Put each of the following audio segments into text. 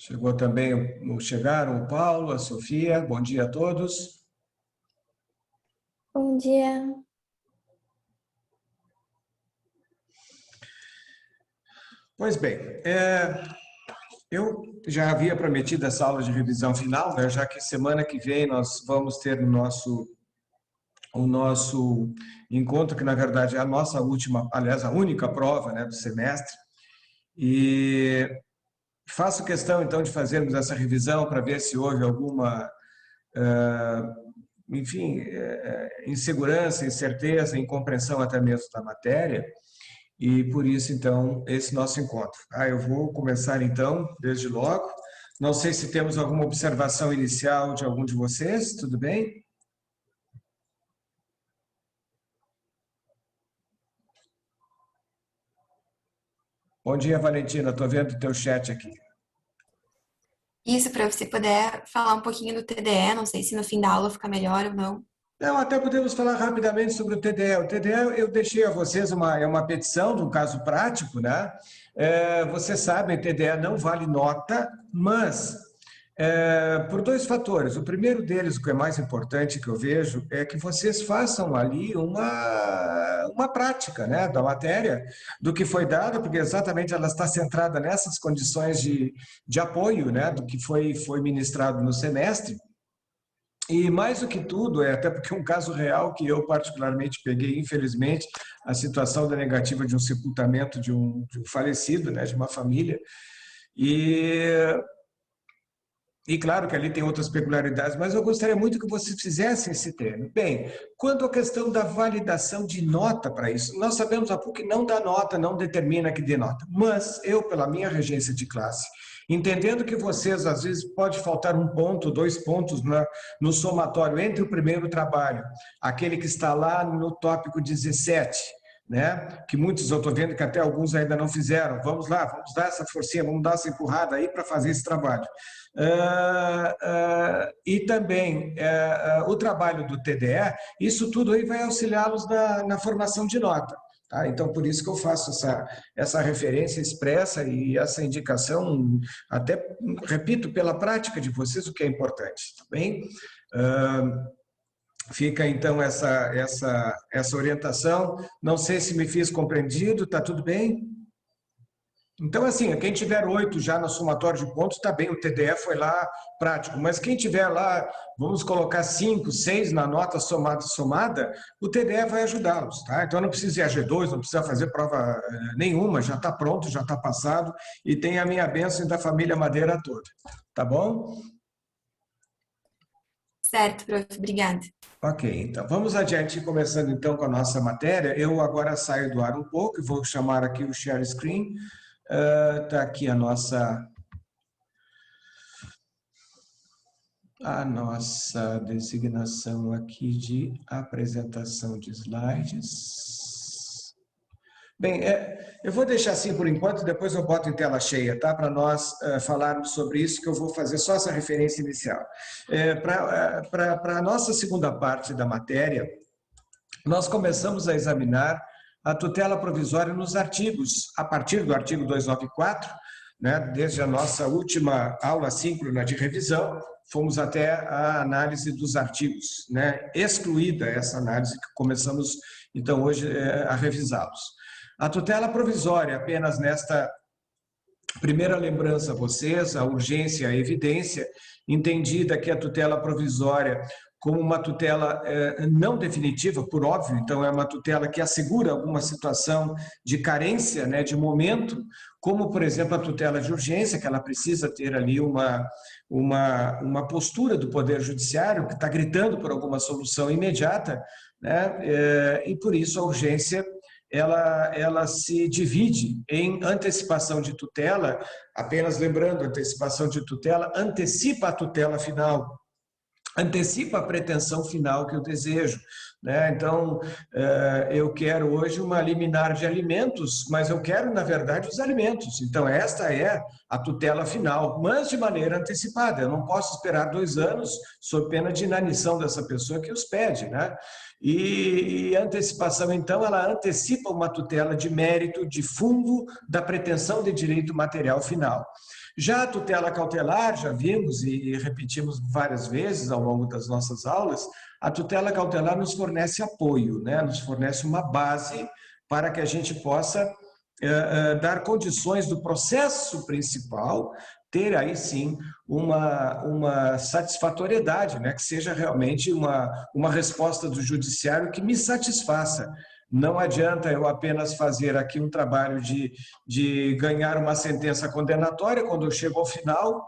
Chegou também, chegaram o Paulo, a Sofia. Bom dia a todos. Bom dia. Pois bem, eu já havia prometido essa aula de revisão final, né, já que semana que vem nós vamos ter o nosso encontro, que na verdade é a nossa última, aliás, a única prova, né, do semestre. E faço questão, então, de fazermos essa revisão para ver se houve alguma, enfim, insegurança, incerteza, incompreensão até mesmo da matéria. E por isso, então, esse nosso encontro. Eu vou começar, então, desde logo. Não sei se temos alguma observação inicial de algum de vocês, tudo bem? Bom dia, Valentina, estou vendo o teu chat aqui. Isso, para você poder falar um pouquinho do TDE, não sei se no fim da aula fica melhor ou não. Não, até podemos falar rapidamente sobre o TDE. O TDE, eu deixei a vocês uma petição de um caso prático, né? Vocês sabem, o TDE não vale nota, mas por dois fatores. O primeiro deles, o que é mais importante que eu vejo, é que vocês façam ali uma prática, né, da matéria, do que foi dado, porque exatamente ela está centrada nessas condições de apoio, né, do que foi ministrado no semestre. E mais do que tudo, até porque um caso real que eu particularmente peguei, infelizmente, a situação da negativa de um sepultamento de um falecido, né, de uma família. E claro que ali tem outras peculiaridades, mas eu gostaria muito que vocês fizessem esse treino. Bem, quanto à questão da validação de nota para isso, nós sabemos a PUC não dá nota, não determina que dê nota, mas eu, pela minha regência de classe, entendendo que vocês, às vezes, pode faltar um ponto, 2 pontos no somatório entre o primeiro trabalho, aquele que está lá no tópico 17, né? Que muitos, eu estou vendo que até alguns ainda não fizeram. Vamos lá, vamos dar essa forcinha, vamos dar essa empurrada aí para fazer esse trabalho. E também o trabalho do TDE, isso tudo aí vai auxiliá-los na formação de nota. Tá? Então, por isso que eu faço essa referência expressa e essa indicação, até, repito, pela prática de vocês, o que é importante. Tá bem? Fica, então, essa orientação. Não sei se me fiz compreendido, está tudo bem? Então, assim, quem tiver 8 já no somatório de pontos, está bem, o TDE foi lá prático, mas quem tiver lá, vamos colocar 5, 6 na nota somada, o TDE vai ajudá-los, tá? Então, não precisa ir a G2, não precisa fazer prova nenhuma, já está pronto, já está passado, e tem a minha bênção da família Madeira toda, tá bom? Certo, prof, obrigada. Ok, então vamos adiante, começando então com a nossa matéria. Eu agora saio do ar um pouco e vou chamar aqui o share screen. Está aqui a nossa designação aqui de apresentação de slides. Bem, eu vou deixar assim por enquanto, depois eu boto em tela cheia, tá? Para nós falarmos sobre isso, que eu vou fazer só essa referência inicial. Para a nossa segunda parte da matéria, nós começamos a examinar a tutela provisória nos artigos, a partir do artigo 294, né, desde a nossa última aula síncrona de revisão, fomos até a análise dos artigos, né, excluída essa análise que começamos, então, hoje a revisá-los. A tutela provisória, apenas nesta primeira lembrança a vocês, a urgência, a evidência, entendida que a tutela provisória como uma tutela não definitiva, por óbvio, então é uma tutela que assegura alguma situação de carência, né, de momento, como, por exemplo, a tutela de urgência, que ela precisa ter ali uma postura do Poder Judiciário, que está gritando por alguma solução imediata, né, e por isso a urgência ela se divide em antecipação de tutela, apenas lembrando, antecipação de tutela antecipa a tutela final antecipa a pretensão final que eu desejo, né? Então, eu quero hoje uma liminar de alimentos, mas eu quero, na verdade, os alimentos. Então, esta é a tutela final, mas de maneira antecipada. Eu não posso esperar 2 anos, sob pena de inanição dessa pessoa que os pede, né? E a antecipação, então, ela antecipa uma tutela de mérito, de fundo da pretensão de direito material final. Já a tutela cautelar, já vimos e repetimos várias vezes ao longo das nossas aulas, a tutela cautelar nos fornece apoio, né? Nos fornece uma base para que a gente possa dar condições do processo principal ter aí sim uma satisfatoriedade, né? Que seja realmente uma resposta do judiciário que me satisfaça. Não adianta eu apenas fazer aqui um trabalho de ganhar uma sentença condenatória, quando eu chego ao final,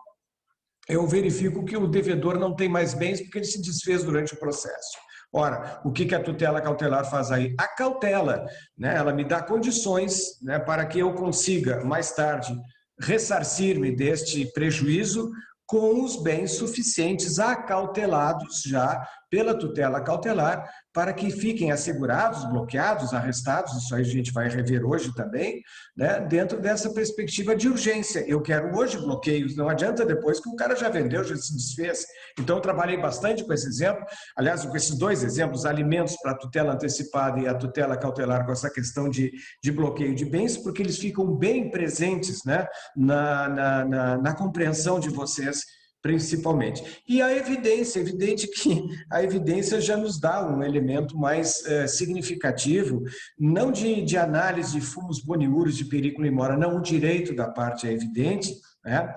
eu verifico que o devedor não tem mais bens porque ele se desfez durante o processo. Ora, o que a tutela cautelar faz aí? A cautela, né? Ela me dá condições, né, para que eu consiga, mais tarde, ressarcir-me deste prejuízo com os bens suficientes acautelados já pela tutela cautelar, para que fiquem assegurados, bloqueados, arrestados, isso aí a gente vai rever hoje também, né, dentro dessa perspectiva de urgência. Eu quero hoje bloqueios, não adianta depois que o cara já vendeu, já se desfez. Então, eu trabalhei bastante com esse exemplo, aliás, com esses dois exemplos, alimentos para a tutela antecipada e a tutela cautelar, com essa questão de bloqueio de bens, porque eles ficam bem presentes, né, na compreensão de vocês, principalmente. E a evidência, evidente que a evidência já nos dá um elemento mais significativo, não de análise de fumos boniúrios de periculum in mora, não, o direito da parte é evidente, né?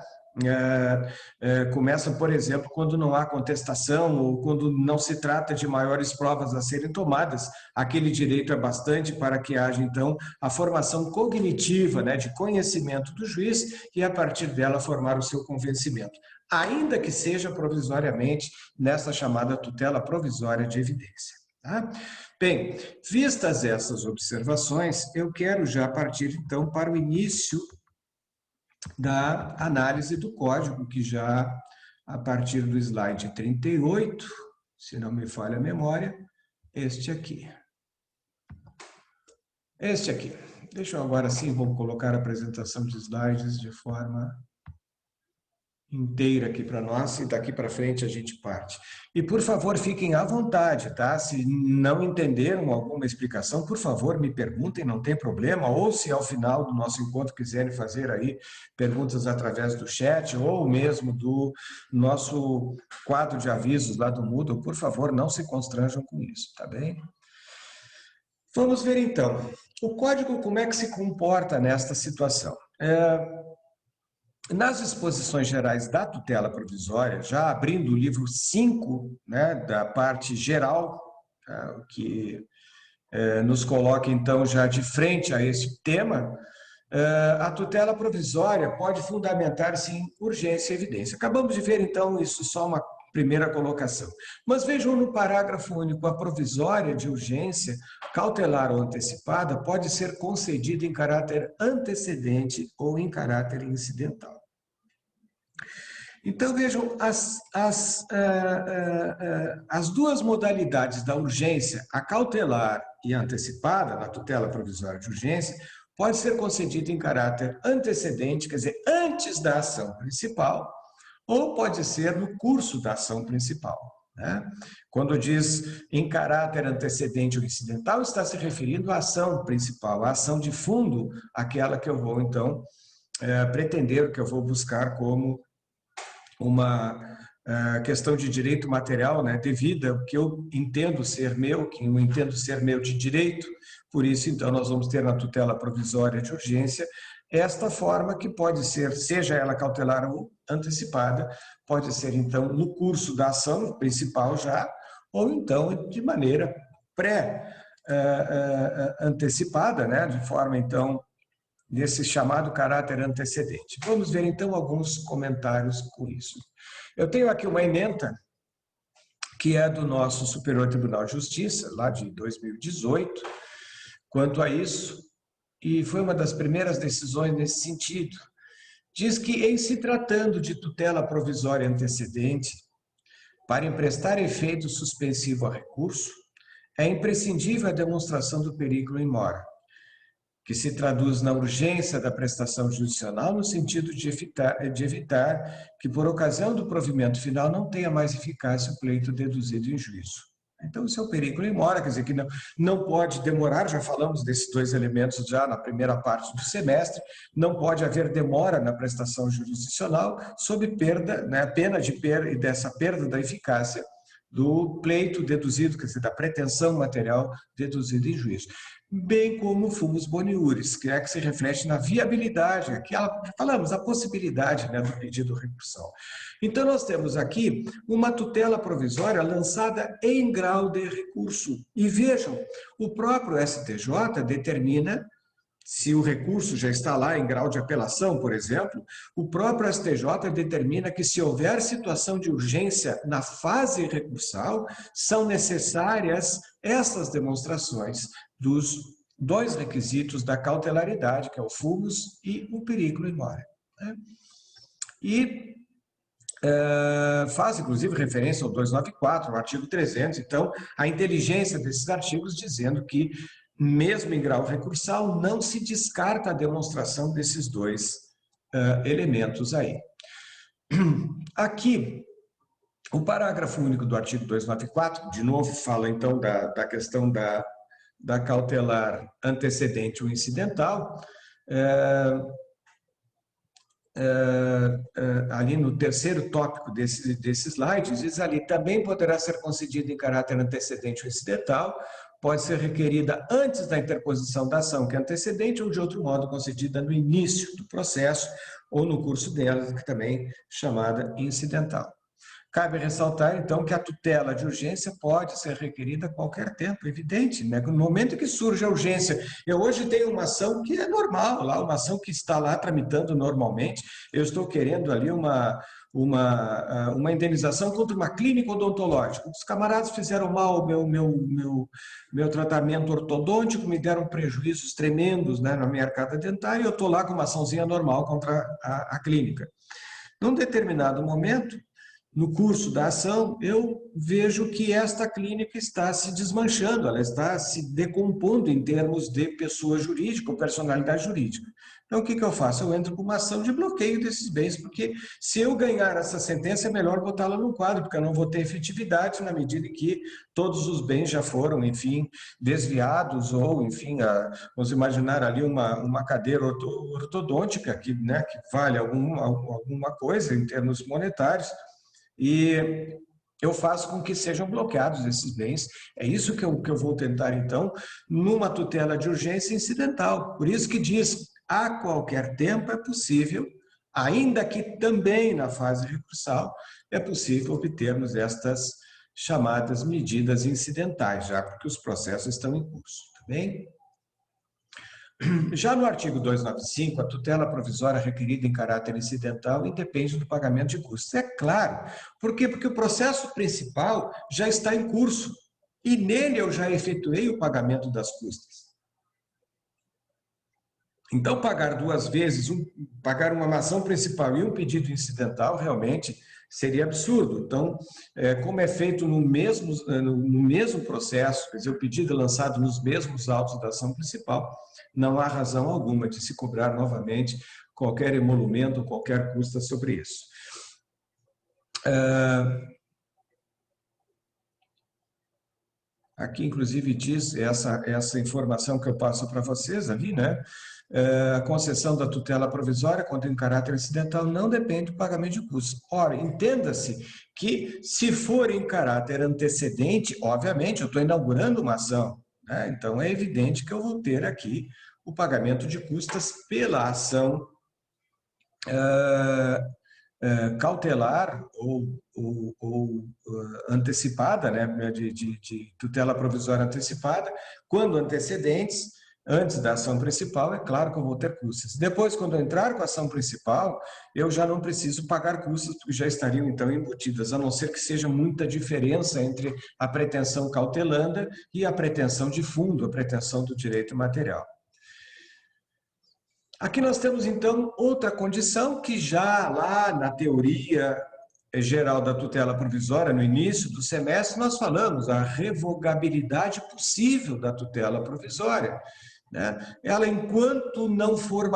Começa, por exemplo, quando não há contestação ou quando não se trata de maiores provas a serem tomadas, aquele direito é bastante para que haja, então, a formação cognitiva, né, de conhecimento do juiz e, a partir dela, formar o seu convencimento, ainda que seja provisoriamente nessa chamada tutela provisória de evidência. Tá? Bem, vistas essas observações, eu quero já partir, então, para o início da análise do código, que já a partir do slide 38, se não me falha a memória, este aqui. Este aqui. Deixa eu agora sim, vamos colocar a apresentação de slides de forma inteira aqui para nós e daqui para frente a gente parte. E, por favor, fiquem à vontade, tá? Se não entenderam alguma explicação, por favor, me perguntem, não tem problema, ou se ao final do nosso encontro quiserem fazer aí perguntas através do chat ou mesmo do nosso quadro de avisos lá do Moodle, por favor, não se constranjam com isso, tá bem? Vamos ver então, o código como é que se comporta nesta situação. Nas disposições gerais da tutela provisória, já abrindo o livro 5, né, da parte geral, que nos coloca, então, já de frente a esse tema, a tutela provisória pode fundamentar-se em urgência e evidência. Acabamos de ver, então, isso só uma primeira colocação. Mas vejam no parágrafo único, a provisória de urgência, cautelar ou antecipada, pode ser concedida em caráter antecedente ou em caráter incidental. Então, vejam, as duas modalidades da urgência, a cautelar e a antecipada, na tutela provisória de urgência, pode ser concedida em caráter antecedente, quer dizer, antes da ação principal, ou pode ser no curso da ação principal, né? Quando diz em caráter antecedente ou incidental, está se referindo à ação principal, à ação de fundo, aquela que eu vou, então, pretender, que eu vou buscar como uma questão de direito material, né, devida ao que eu entendo ser meu, que eu entendo ser meu de direito. Por isso, então, nós vamos ter na tutela provisória de urgência esta forma que pode ser, seja ela cautelar ou antecipada, pode ser, então, no curso da ação principal já, ou então de maneira pré-antecipada, né, de forma, então, nesse chamado caráter antecedente. Vamos ver, então, alguns comentários com isso. Eu tenho aqui uma ementa, que é do nosso Superior Tribunal de Justiça, lá de 2018, quanto a isso, e foi uma das primeiras decisões nesse sentido. Diz que, em se tratando de tutela provisória antecedente, Para emprestar efeito suspensivo a recurso, é imprescindível a demonstração do perigo in mora, que se traduz na urgência da prestação jurisdicional no sentido de evitar que, por ocasião do provimento final, não tenha mais eficácia o pleito deduzido em juízo. Então, isso é o perigo in mora, quer dizer que não pode demorar, já falamos desses dois elementos já na primeira parte do semestre, não pode haver demora na prestação jurisdicional sob perda, né, a pena dessa perda da eficácia do pleito deduzido, quer dizer, da pretensão material deduzida em juízo. Bem como fumus boniuris, que é que se reflete na viabilidade, aqui falamos, a possibilidade, né, do pedido recursal. Então, nós temos aqui uma tutela provisória lançada em grau de recurso. E vejam, o próprio STJ determina, se o recurso já está lá em grau de apelação, por exemplo, o próprio STJ determina que, se houver situação de urgência na fase recursal, são necessárias essas demonstrações dos dois requisitos da cautelaridade, que é o fumus e o perigo in mora. E faz, inclusive, referência ao 294, ao artigo 300, então, a inteligência desses artigos dizendo que, mesmo em grau recursal, não se descarta a demonstração desses dois elementos aí. Aqui, o parágrafo único do artigo 294, de novo, fala, então, da questão da cautelar antecedente ou incidental, ali no terceiro tópico desse slide, diz ali, também poderá ser concedida em caráter antecedente ou incidental, pode ser requerida antes da interposição da ação, que é antecedente, ou de outro modo concedida no início do processo, ou no curso dela, que também é chamada incidental. Cabe ressaltar, então, que a tutela de urgência pode ser requerida a qualquer tempo, evidente, né? No momento em que surge a urgência. Eu hoje tenho uma ação que é normal, lá, uma ação que está lá tramitando normalmente, eu estou querendo ali uma indenização contra uma clínica odontológica. Os camaradas fizeram mal o meu tratamento ortodôntico, me deram prejuízos tremendos, né, na minha arcada dentária, e eu estou lá com uma açãozinha normal contra a clínica. Num determinado momento, no curso da ação, eu vejo que esta clínica está se desmanchando, ela está se decompondo em termos de pessoa jurídica ou personalidade jurídica. Então, o que eu faço? Eu entro com uma ação de bloqueio desses bens, porque se eu ganhar essa sentença, é melhor botá-la no quadro, porque eu não vou ter efetividade na medida em que todos os bens já foram, enfim, desviados, ou, enfim, vamos imaginar ali uma cadeira ortodôntica que, né, que vale alguma coisa em termos monetários, e eu faço com que sejam bloqueados esses bens. É isso que eu vou tentar, então, numa tutela de urgência incidental. Por isso que diz, a qualquer tempo é possível, ainda que também na fase recursal, é possível obtermos estas chamadas medidas incidentais, já porque os processos estão em curso, tá bem? Já no artigo 295, a tutela provisória requerida em caráter incidental independe do pagamento de custos. É claro. Por quê? Porque o processo principal já está em curso e nele eu já efetuei o pagamento das custas. Então, pagar duas vezes, pagar uma ação principal e um pedido incidental, realmente seria absurdo. Então, como é feito no mesmo processo, quer dizer, o pedido é lançado nos mesmos autos da ação principal, não há razão alguma de se cobrar novamente qualquer emolumento, qualquer custa sobre isso. Aqui, inclusive, diz essa informação que eu passo para vocês ali, né? A concessão da tutela provisória, quando em caráter incidental, não depende do pagamento de custos. Ora, entenda-se que, se for em caráter antecedente, obviamente, eu estou inaugurando uma ação, né? Então, é evidente que eu vou ter aqui o pagamento de custas pela ação cautelar ou antecipada, né, de tutela provisória antecipada, quando antecedentes, antes da ação principal, é claro que eu vou ter custos. Depois, quando eu entrar com a ação principal, eu já não preciso pagar custos, porque já estariam, então, embutidas, a não ser que seja muita diferença entre a pretensão cautelanda e a pretensão de fundo, a pretensão do direito material. Aqui nós temos, então, outra condição que já lá na teoria geral da tutela provisória, no início do semestre, nós falamos a revogabilidade possível da tutela provisória, né? Ela, enquanto não for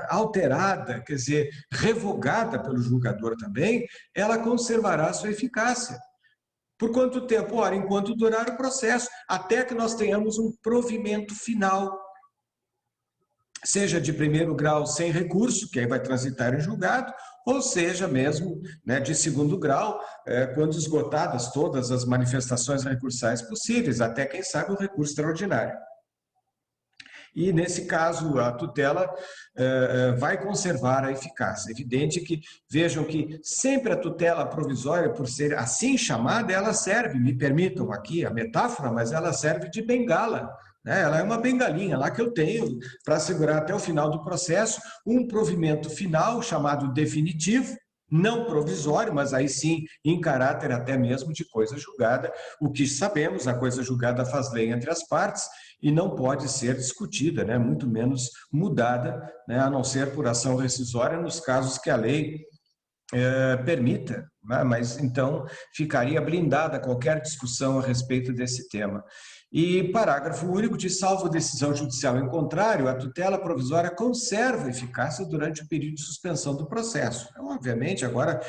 alterada, quer dizer, revogada pelo julgador também, ela conservará sua eficácia. Por quanto tempo? Ora, enquanto durar o processo, até que nós tenhamos um provimento final, seja de primeiro grau sem recurso, que aí vai transitar em julgado, ou seja mesmo, né, de segundo grau, quando esgotadas todas as manifestações recursais possíveis, até quem sabe o recurso extraordinário. E, nesse caso, a tutela vai conservar a eficácia. Evidente que, vejam que sempre a tutela provisória, por ser assim chamada, ela serve, me permitam aqui a metáfora, mas ela serve de bengala, né? Ela é uma bengalinha lá que eu tenho para segurar até o final do processo um provimento final chamado definitivo, não provisório, mas aí sim em caráter até mesmo de coisa julgada. O que sabemos, a coisa julgada faz lei entre as partes, e não pode ser discutida, né? Muito menos mudada, né? A não ser por ação rescisória nos casos que a lei permita, né? Mas então ficaria blindada qualquer discussão a respeito desse tema. E parágrafo único diz: salvo decisão judicial em contrário, a tutela provisória conserva eficácia durante o período de suspensão do processo. Então, obviamente, agora,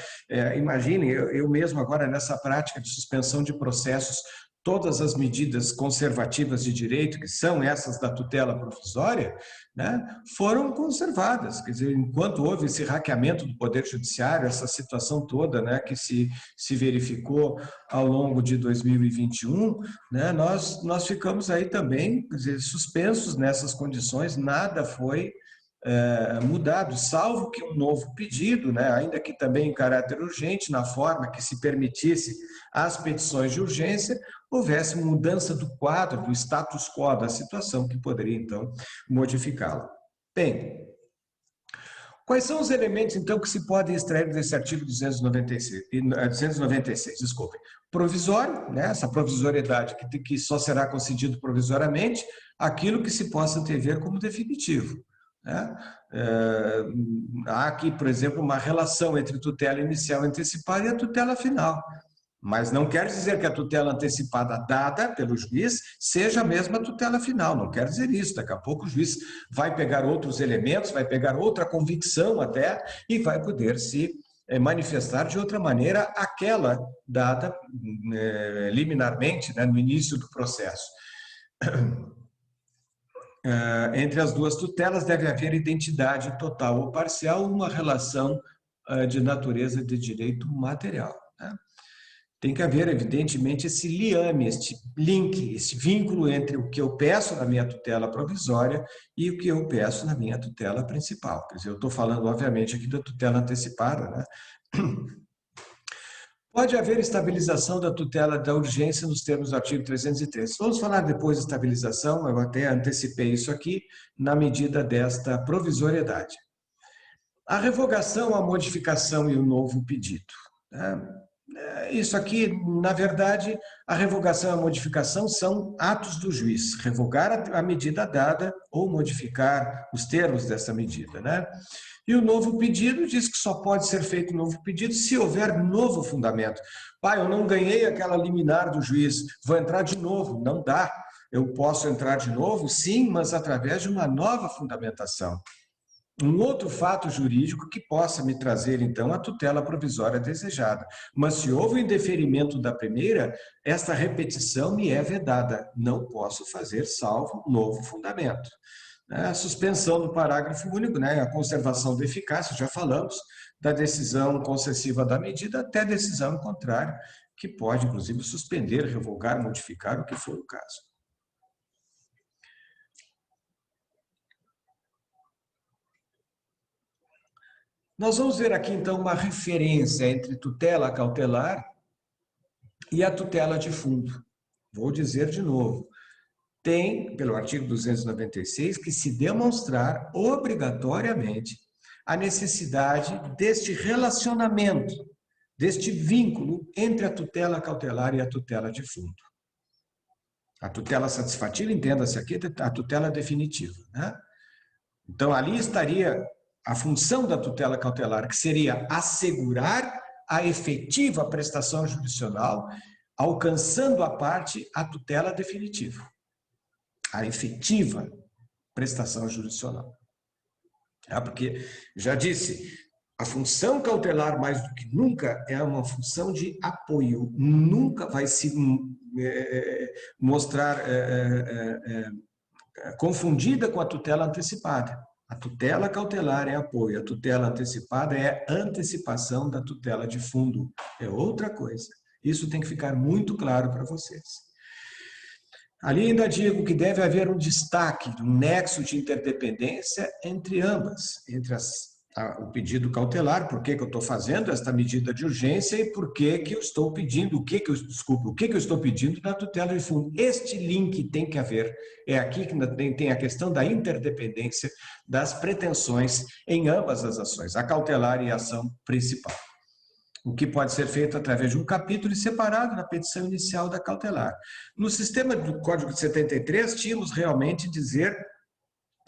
imagine, eu mesmo agora nessa prática de suspensão de processos, todas as medidas conservativas de direito, que são essas da tutela provisória, né, foram conservadas. Quer dizer, enquanto houve esse hackeamento do Poder Judiciário, essa situação toda, né, que se verificou ao longo de 2021, né, nós ficamos aí também, quer dizer, suspensos nessas condições, nada foi mudado, salvo que um novo pedido, né, ainda que também em caráter urgente, na forma que se permitisse as petições de urgência, houvesse mudança do quadro, do status quo da situação, que poderia, então, modificá-la. Bem, quais são os elementos, então, que se podem extrair desse artigo 296, desculpem. Provisório, né, essa provisoriedade que só será concedido provisoriamente, aquilo que se possa antever como definitivo, né? Há aqui, por exemplo, uma relação entre tutela inicial antecipada e a tutela final. Mas não quer dizer que a tutela antecipada dada pelo juiz seja a mesma tutela final, não quer dizer isso. Daqui a pouco o juiz vai pegar outros elementos, vai pegar outra convicção até e vai poder se manifestar de outra maneira aquela dada liminarmente, né, no início do processo. Entre as duas tutelas deve haver identidade total ou parcial, uma relação de natureza de direito material, né? Tem que haver, evidentemente, esse liame, este link, esse vínculo entre o que eu peço na minha tutela provisória e o que eu peço na minha tutela principal. Quer dizer, eu estou falando, obviamente, aqui da tutela antecipada, né? Pode haver estabilização da tutela da urgência nos termos do artigo 303. Vamos falar depois de estabilização, eu até antecipei isso aqui, na medida desta provisoriedade. A revogação, a modificação e o novo pedido, né? Isso aqui, na verdade, a revogação e a modificação são atos do juiz, revogar a medida dada ou modificar os termos dessa medida, né? E o novo pedido diz que só pode ser feito novo pedido se houver novo fundamento. Pai, eu não ganhei aquela liminar do juiz, vou entrar de novo. Não dá. Eu posso entrar de novo? Sim, mas através de uma nova fundamentação. Um outro fato jurídico que possa me trazer, então, a tutela provisória desejada. Mas se houve indeferimento da primeira, esta repetição me é vedada. Não posso fazer salvo novo fundamento. A suspensão do parágrafo único, né, a conservação da eficácia, já falamos, da decisão concessiva da medida até decisão em contrário, que pode, inclusive, suspender, revogar, modificar, o que for o caso. Nós vamos ver aqui, então, uma referência entre tutela cautelar e a tutela de fundo. Vou dizer de novo. Tem, pelo artigo 296, que se demonstrar obrigatoriamente a necessidade deste relacionamento, deste vínculo entre a tutela cautelar e a tutela de fundo. A tutela satisfativa, entenda-se aqui, a tutela definitiva, né? Então, ali estaria a função da tutela cautelar, que seria assegurar a efetiva prestação jurisdicional, alcançando a tutela definitiva. A efetiva prestação jurisdicional. Porque, já disse, a função cautelar, mais do que nunca, é uma função de apoio. Nunca vai se mostrar confundida com a tutela antecipada. A tutela cautelar é apoio, a tutela antecipada é antecipação da tutela de fundo. É outra coisa. Isso tem que ficar muito claro para vocês. Ali ainda digo que deve haver um destaque, um nexo de interdependência entre ambas, entre o pedido cautelar, por que eu estou fazendo esta medida de urgência e por que eu estou pedindo, o que eu estou pedindo na tutela de fundo. Este link tem que haver, é aqui que tem a questão da interdependência das pretensões em ambas as ações, a cautelar e a ação principal. O que pode ser feito através de um capítulo separado na petição inicial da cautelar. No sistema do Código de 73, tínhamos realmente dizer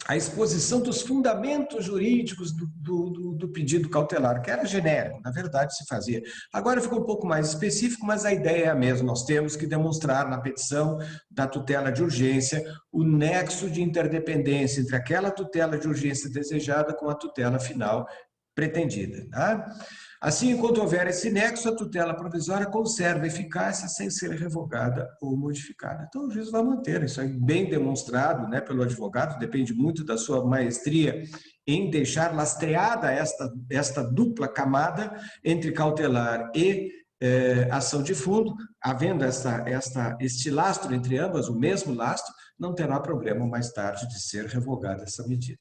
a exposição dos fundamentos jurídicos do pedido cautelar, que era genérico, na verdade se fazia. Agora ficou um pouco mais específico, mas a ideia é a mesma. Nós temos que demonstrar na petição da tutela de urgência o nexo de interdependência entre aquela tutela de urgência desejada com a tutela final pretendida. Tá? Assim, enquanto houver esse nexo, a tutela provisória conserva eficácia sem ser revogada ou modificada. Então, o juiz vai manter, isso é bem demonstrado, né, pelo advogado, depende muito da sua maestria em deixar lastreada esta dupla camada entre cautelar e ação de fundo, havendo este lastro entre ambas, o mesmo lastro, não terá problema mais tarde de ser revogada essa medida.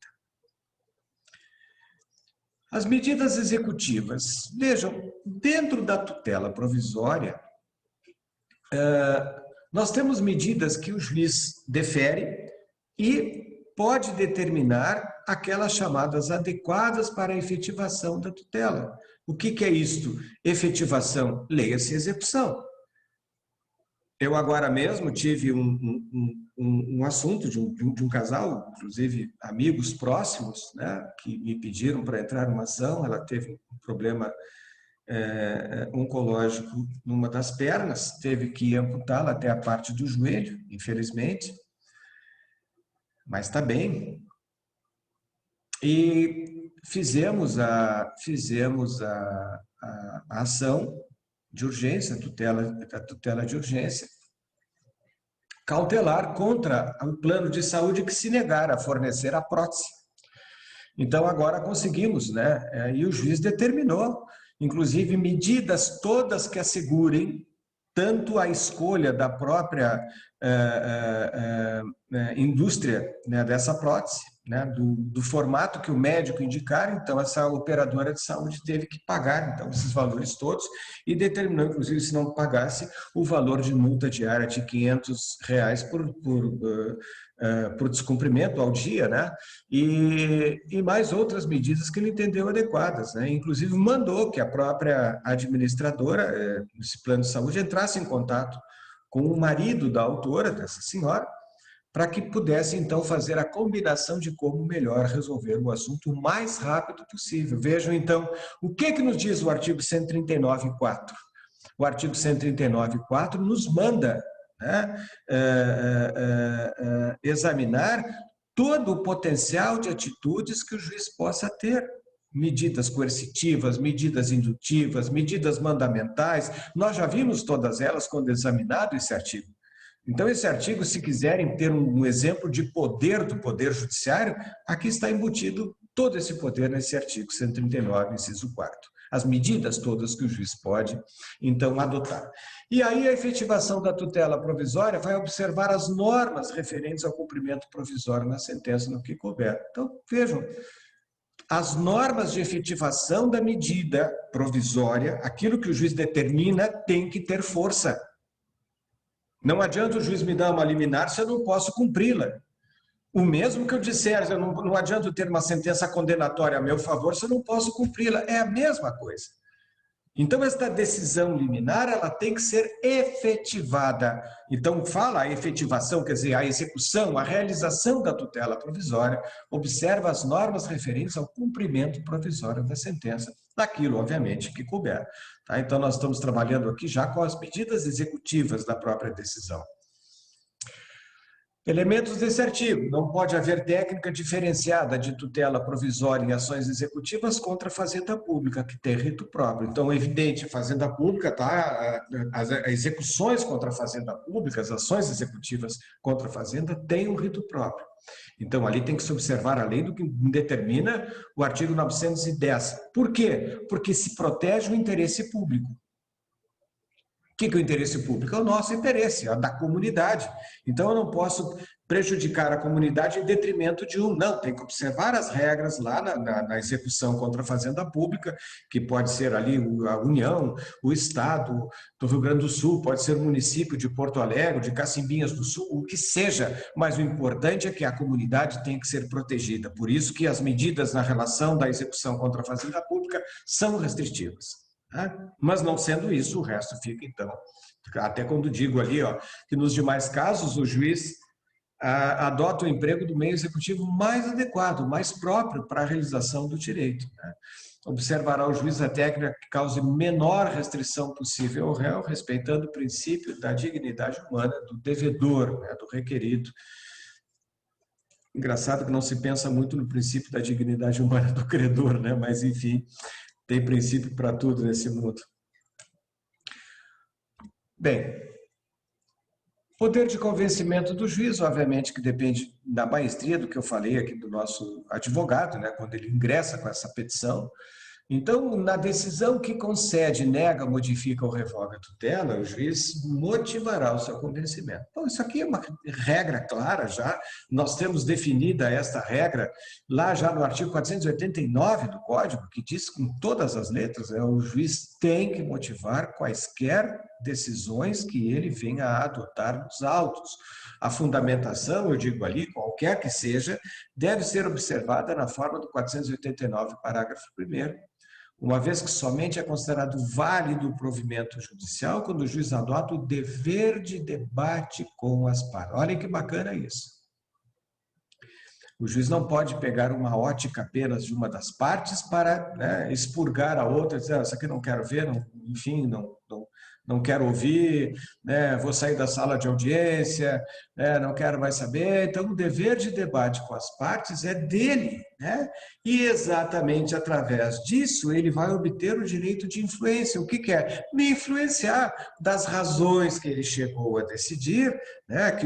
As medidas executivas. Vejam, dentro da tutela provisória, nós temos medidas que o juiz defere e pode determinar aquelas chamadas adequadas para a efetivação da tutela. O que é isto? Efetivação, leia-se execução. Eu agora mesmo tive um assunto de um casal, inclusive amigos próximos, né, que me pediram para entrar numa ação. Ela teve um problema oncológico numa das pernas, teve que amputá-la até a parte do joelho, infelizmente, mas está bem. E fizemos a ação de urgência, a tutela de urgência, cautelar contra o plano de saúde que se negar a fornecer a prótese. Então, agora conseguimos, né? E o juiz determinou, inclusive, medidas todas que assegurem tanto a escolha da própria indústria, né, dessa prótese, né, do formato que o médico indicar. Então, essa operadora de saúde teve que pagar, então, esses valores todos e determinou, inclusive, se não pagasse, o valor de multa diária de R$500 por descumprimento ao dia, né? E mais outras medidas que ele entendeu adequadas, né? Inclusive mandou que a própria administradora desse plano de saúde entrasse em contato com o marido da autora, dessa senhora, para que pudesse, então, fazer a combinação de como melhor resolver o assunto o mais rápido possível. Vejam, então, o que nos diz o artigo 139.4? O artigo 139.4 nos manda, né, examinar todo o potencial de atitudes que o juiz possa ter. Medidas coercitivas, medidas indutivas, medidas mandamentais. Nós já vimos todas elas quando examinado esse artigo. Então, esse artigo, se quiserem ter um exemplo de poder do Poder Judiciário, aqui está embutido todo esse poder nesse artigo 139, inciso 4º. As medidas todas que o juiz pode, então, adotar. E aí, a efetivação da tutela provisória vai observar as normas referentes ao cumprimento provisório na sentença no que couber. Então, vejam, as normas de efetivação da medida provisória, aquilo que o juiz determina, tem que ter força. Não adianta o juiz me dar uma liminar se eu não posso cumpri-la. O mesmo que eu disser, não adianta eu ter uma sentença condenatória a meu favor se eu não posso cumpri-la. É a mesma coisa. Então, esta decisão liminar, ela tem que ser efetivada. Então, fala a efetivação, quer dizer, a execução, a realização da tutela provisória, observa as normas referentes ao cumprimento provisório da sentença, daquilo, obviamente, que couber. Tá? Então, nós estamos trabalhando aqui já com as medidas executivas da própria decisão. Elementos desse artigo. Não pode haver técnica diferenciada de tutela provisória em ações executivas contra a Fazenda Pública, que tem rito próprio. Então, é evidente, a Fazenda Pública, tá? As execuções contra a Fazenda Pública, as ações executivas contra a Fazenda, têm um rito próprio. Então, ali tem que se observar a lei do que determina o artigo 910. Por quê? Porque se protege o interesse público. O que é o interesse público? É o nosso interesse, é da comunidade. Então, eu não posso prejudicar a comunidade em detrimento de um. Não, tem que observar as regras lá na execução contra a Fazenda Pública, que pode ser ali a União, o Estado do Rio Grande do Sul, pode ser o município de Porto Alegre, de Cacimbinhas do Sul, o que seja, mas o importante é que a comunidade tem que ser protegida. Por isso que as medidas na relação da execução contra a Fazenda Pública são restritivas. Mas não sendo isso, o resto fica, então, até quando digo ali, ó, que nos demais casos o juiz adota o emprego do meio executivo mais adequado, mais próprio para a realização do direito. Né? Observará o juiz a técnica que cause menor restrição possível ao réu, respeitando o princípio da dignidade humana do devedor, né, do requerido. Engraçado que não se pensa muito no princípio da dignidade humana do credor, né? Mas, enfim, tem princípio para tudo nesse mundo. Bem, poder de convencimento do juiz, obviamente, que depende da maestria do que eu falei aqui do nosso advogado, né, quando ele ingressa com essa petição. Então, na decisão que concede, nega, modifica ou revoga a tutela, o juiz motivará o seu convencimento. Então, isso aqui é uma regra clara já, nós temos definida esta regra lá já no artigo 489 do Código, que diz com todas as letras, o juiz tem que motivar quaisquer decisões que ele venha a adotar nos autos. A fundamentação, eu digo ali, qualquer que seja, deve ser observada na forma do 489, parágrafo 1º, uma vez que somente é considerado válido o provimento judicial quando o juiz adota o dever de debate com as partes. Olha que bacana isso. O juiz não pode pegar uma ótica apenas de uma das partes para, né, expurgar a outra, dizer, isso aqui não quero ver, não, enfim, não quero ouvir, né, vou sair da sala de audiência, né, não quero mais saber. Então, o dever de debate com as partes é dele, né? E exatamente através disso ele vai obter o direito de influência. O que é? Me influenciar das razões que ele chegou a decidir, né,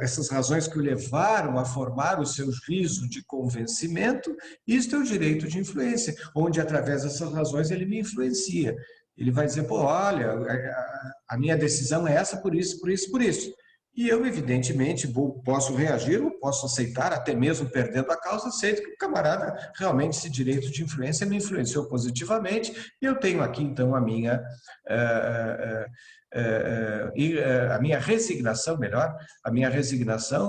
essas razões que o levaram a formar o seu juízo de convencimento. Isto é o direito de influência, onde através dessas razões ele me influencia. Ele vai dizer, pô, olha, a minha decisão é essa por isso, por isso, por isso. E eu, evidentemente, posso reagir, ou posso aceitar, até mesmo perdendo a causa, aceito que o camarada realmente esse direito de influência me influenciou positivamente, e eu tenho aqui, então, a minha resignação,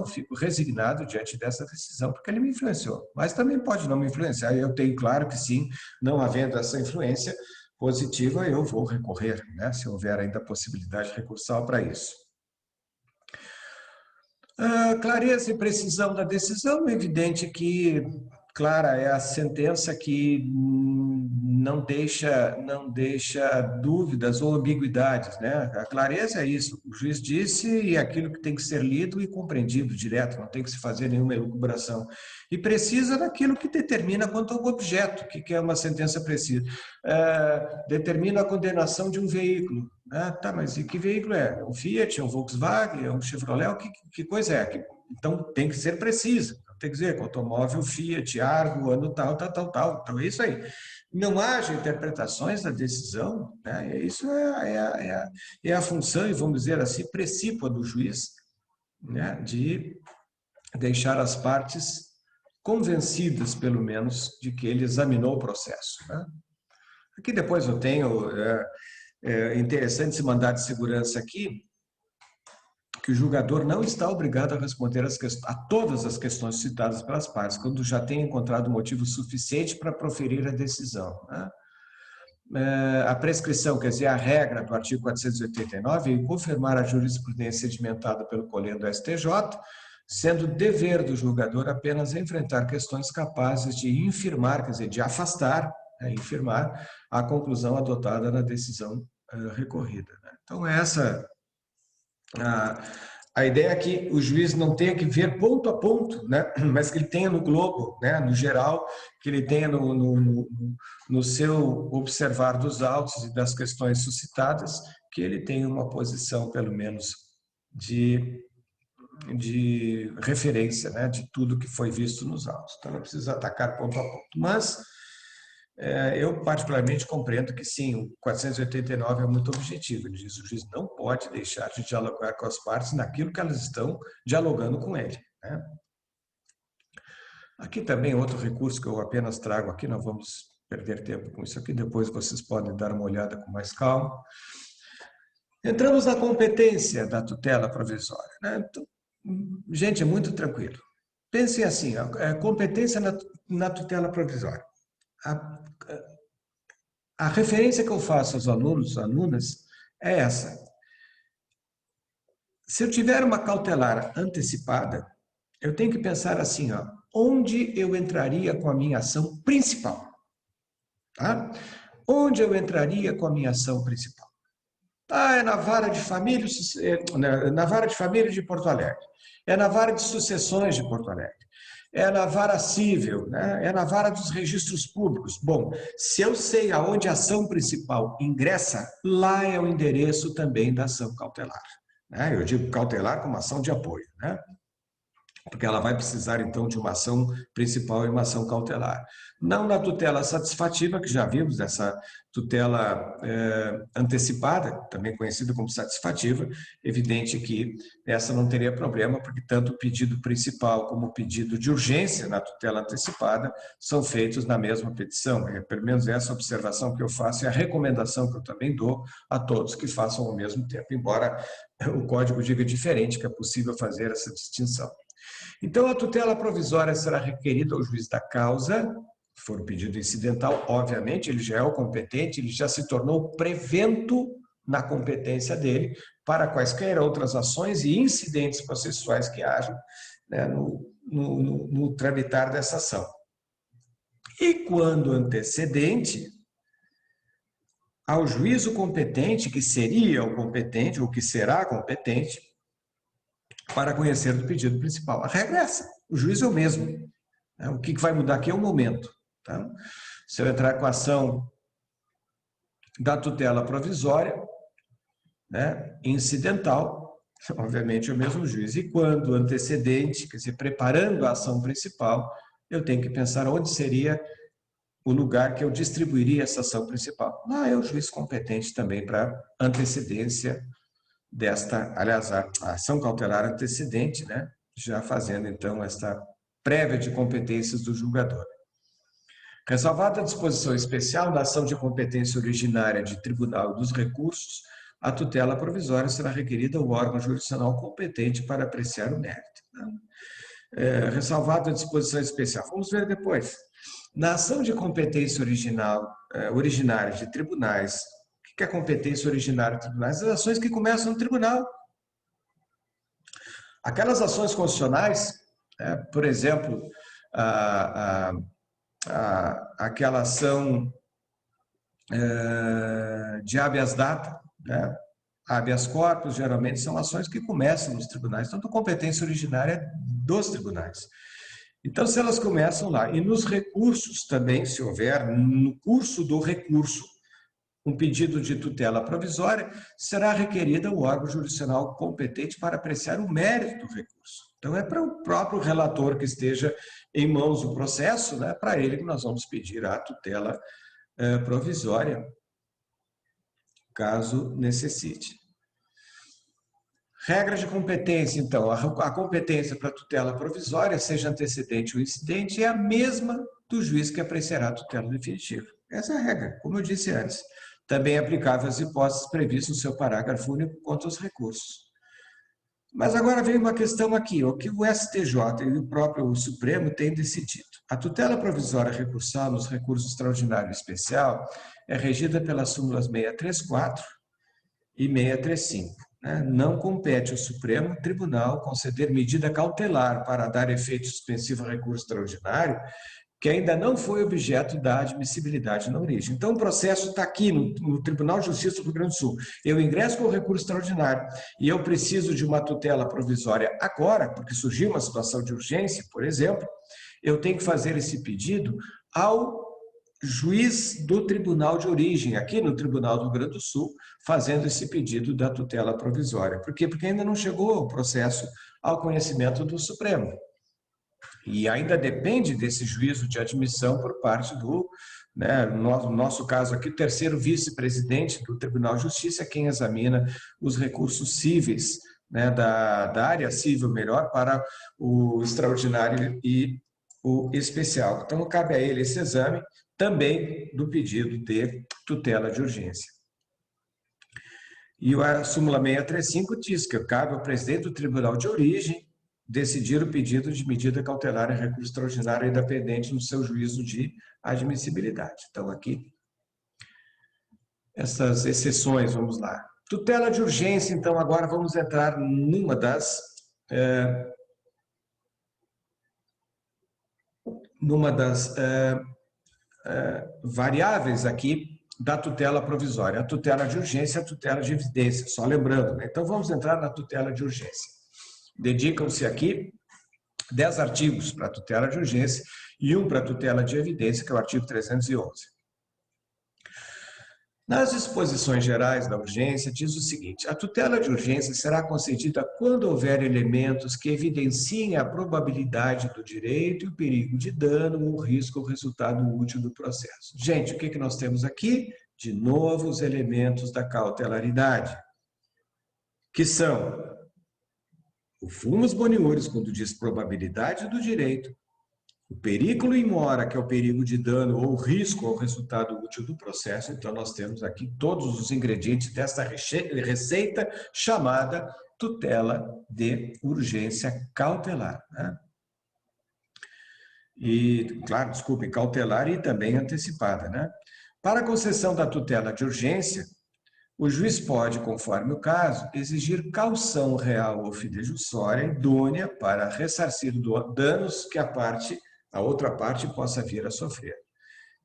fico resignado diante dessa decisão, porque ele me influenciou. Mas também pode não me influenciar, e eu tenho claro que sim, não havendo essa influência positiva, eu vou recorrer, né, se houver ainda possibilidade recursal para isso. Clareza e precisão da decisão, é evidente que, clara, é a sentença que não deixa dúvidas ou ambiguidades, né? A clareza é isso, o juiz disse e é aquilo que tem que ser lido e compreendido direto, não tem que se fazer nenhuma elucubração. E precisa daquilo que determina quanto ao objeto, que é uma sentença precisa. Determina a condenação de um veículo. Tá, mas e que veículo é? É um Fiat, é um Volkswagen, é um Chevrolet? Que coisa é? Então, tem que ser preciso. Tem que dizer, automóvel Fiat, Argo, ano tal. Então, é isso aí. Não haja interpretações da decisão, né? Isso é a função, e vamos dizer assim, precípua do juiz, né? De deixar as partes convencidas, pelo menos, de que ele examinou o processo. Né? Aqui depois eu tenho... É interessante esse mandado de segurança aqui, que o julgador não está obrigado a responder a todas as questões citadas pelas partes, quando já tem encontrado motivo suficiente para proferir a decisão. Né? a prescrição, quer dizer, a regra do artigo 489, em confirmar a jurisprudência sedimentada pelo colégio do STJ, sendo dever do julgador apenas enfrentar questões capazes de infirmar, quer dizer, de afastar, infirmar a conclusão adotada na decisão recorrida. Então, essa a ideia é que o juiz não tenha que ver ponto a ponto, né? Mas que ele tenha no globo, né? No geral, que ele tenha no seu observar dos autos e das questões suscitadas, que ele tenha uma posição, pelo menos, de referência, né? De tudo que foi visto nos autos. Então, não precisa atacar ponto a ponto. Mas eu particularmente compreendo que sim, o 489 é muito objetivo. Ele diz que o juiz não pode deixar de dialogar com as partes naquilo que elas estão dialogando com ele, né? Aqui também outro recurso que eu apenas trago aqui, não vamos perder tempo com isso aqui, depois vocês podem dar uma olhada com mais calma. Entramos na competência da tutela provisória, né? Então, gente, é muito tranquilo. Pensem assim, a competência na tutela provisória. A referência que eu faço aos alunos, alunas, é essa. Se eu tiver uma cautelar antecipada, eu tenho que pensar assim, onde eu entraria com a minha ação principal? Tá? Onde eu entraria com a minha ação principal? É na vara de família, na vara de família de Porto Alegre. É na vara de sucessões de Porto Alegre. É na vara civil, né? É na vara dos registros públicos. Bom, se eu sei aonde a ação principal ingressa, lá é o endereço também da ação cautelar, né? Eu digo cautelar como ação de apoio, né? Porque ela vai precisar, então, de uma ação principal e uma ação cautelar. Não na tutela satisfativa, que já vimos, essa tutela antecipada, também conhecida como satisfativa, evidente que essa não teria problema, porque tanto o pedido principal como o pedido de urgência na tutela antecipada são feitos na mesma petição. Pelo menos essa observação que eu faço e a recomendação que eu também dou a todos que façam ao mesmo tempo, embora o código diga diferente, que é possível fazer essa distinção. Então, a tutela provisória será requerida ao juiz da causa, se for um pedido incidental, obviamente, ele já é o competente, ele já se tornou prevento na competência dele para quaisquer outras ações e incidentes processuais que hajam, né, no tramitar dessa ação. E quando antecedente, ao juízo competente, que seria o competente ou que será competente, para conhecer do pedido principal. A regra é essa, o juiz é o mesmo. O que vai mudar aqui é o momento. Tá? Se eu entrar com a ação da tutela provisória, né, incidental, obviamente é o mesmo juiz. E quando antecedente, quer dizer, preparando a ação principal, eu tenho que pensar onde seria o lugar que eu distribuiria essa ação principal. Lá é o juiz competente também para antecedência desta, aliás, a ação cautelar antecedente, né? Já fazendo, então, esta prévia de competências do julgador. Ressalvada a disposição especial da ação de competência originária de tribunal dos recursos, a tutela provisória será requerida ao órgão jurisdicional competente para apreciar o mérito. Ressalvada a disposição especial. Vamos ver depois. Na ação de competência originária de tribunais, o que é competência originária de tribunais? As ações que começam no tribunal. Aquelas ações constitucionais, por exemplo, aquela ação de habeas data, né? Habeas corpus, geralmente, são ações que começam nos tribunais, tanto competência originária dos tribunais. Então, se elas começam lá, e nos recursos também, se houver, no curso do recurso, um pedido de tutela provisória, será requerida o órgão jurisdicional competente para apreciar o mérito do recurso. Então, é para o próprio relator que esteja em mãos do processo, né, para ele que nós vamos pedir a tutela provisória, caso necessite. Regras de competência, então. A competência para a tutela provisória, seja antecedente ou incidente, é a mesma do juiz que apreciará a tutela definitiva. Essa é a regra, como eu disse antes. Também é aplicável às hipóteses previstas no seu parágrafo único quanto aos recursos. Mas agora vem uma questão aqui, o que o STJ e o próprio Supremo têm decidido. A tutela provisória recursal nos recursos extraordinário e especial é regida pelas súmulas 634 e 635. Né? Não compete ao Supremo Tribunal conceder medida cautelar para dar efeito suspensivo ao recurso extraordinário que ainda não foi objeto da admissibilidade na origem. Então, o processo está aqui no Tribunal de Justiça do Rio Grande do Sul. Eu ingresso com o recurso extraordinário e eu preciso de uma tutela provisória agora, porque surgiu uma situação de urgência, por exemplo, eu tenho que fazer esse pedido ao juiz do tribunal de origem, aqui no Tribunal do Rio Grande do Sul, fazendo esse pedido da tutela provisória. Por quê? Porque ainda não chegou o processo ao conhecimento do Supremo. E ainda depende desse juízo de admissão por parte do, né, no nosso caso aqui, o terceiro vice-presidente do Tribunal de Justiça, quem examina os recursos cíveis, né, da área civil, melhor, para o extraordinário e o especial. Então, cabe a ele esse exame também do pedido de tutela de urgência. E a súmula 635 diz que cabe ao presidente do Tribunal de Origem decidir o pedido de medida cautelar em recurso extraordinário independente no seu juízo de admissibilidade. Então, aqui, essas exceções, vamos lá. Tutela de urgência, então, agora vamos entrar numa das variáveis aqui da tutela provisória, a tutela de urgência e a tutela de evidência, só lembrando, né? Então, vamos entrar na tutela de urgência. Dedicam-se aqui 10 artigos para a tutela de urgência e um para a tutela de evidência, que é o artigo 311. Nas disposições gerais da urgência, diz o seguinte: a tutela de urgência será concedida quando houver elementos que evidenciem a probabilidade do direito e o perigo de dano ou risco ou resultado útil do processo. Gente, o que nós temos aqui? De novo, os elementos da cautelaridade, que são o fumus boniuris, quando diz probabilidade do direito, o periculum in mora, que é o perigo de dano ou risco ao resultado útil do processo. Então, nós temos aqui todos os ingredientes desta receita chamada tutela de urgência cautelar. Né? E, claro, desculpem, cautelar e também antecipada. Né? Para a concessão da tutela de urgência, o juiz pode, conforme o caso, exigir caução real ou fidejussória idônea para ressarcir danos que a outra parte possa vir a sofrer.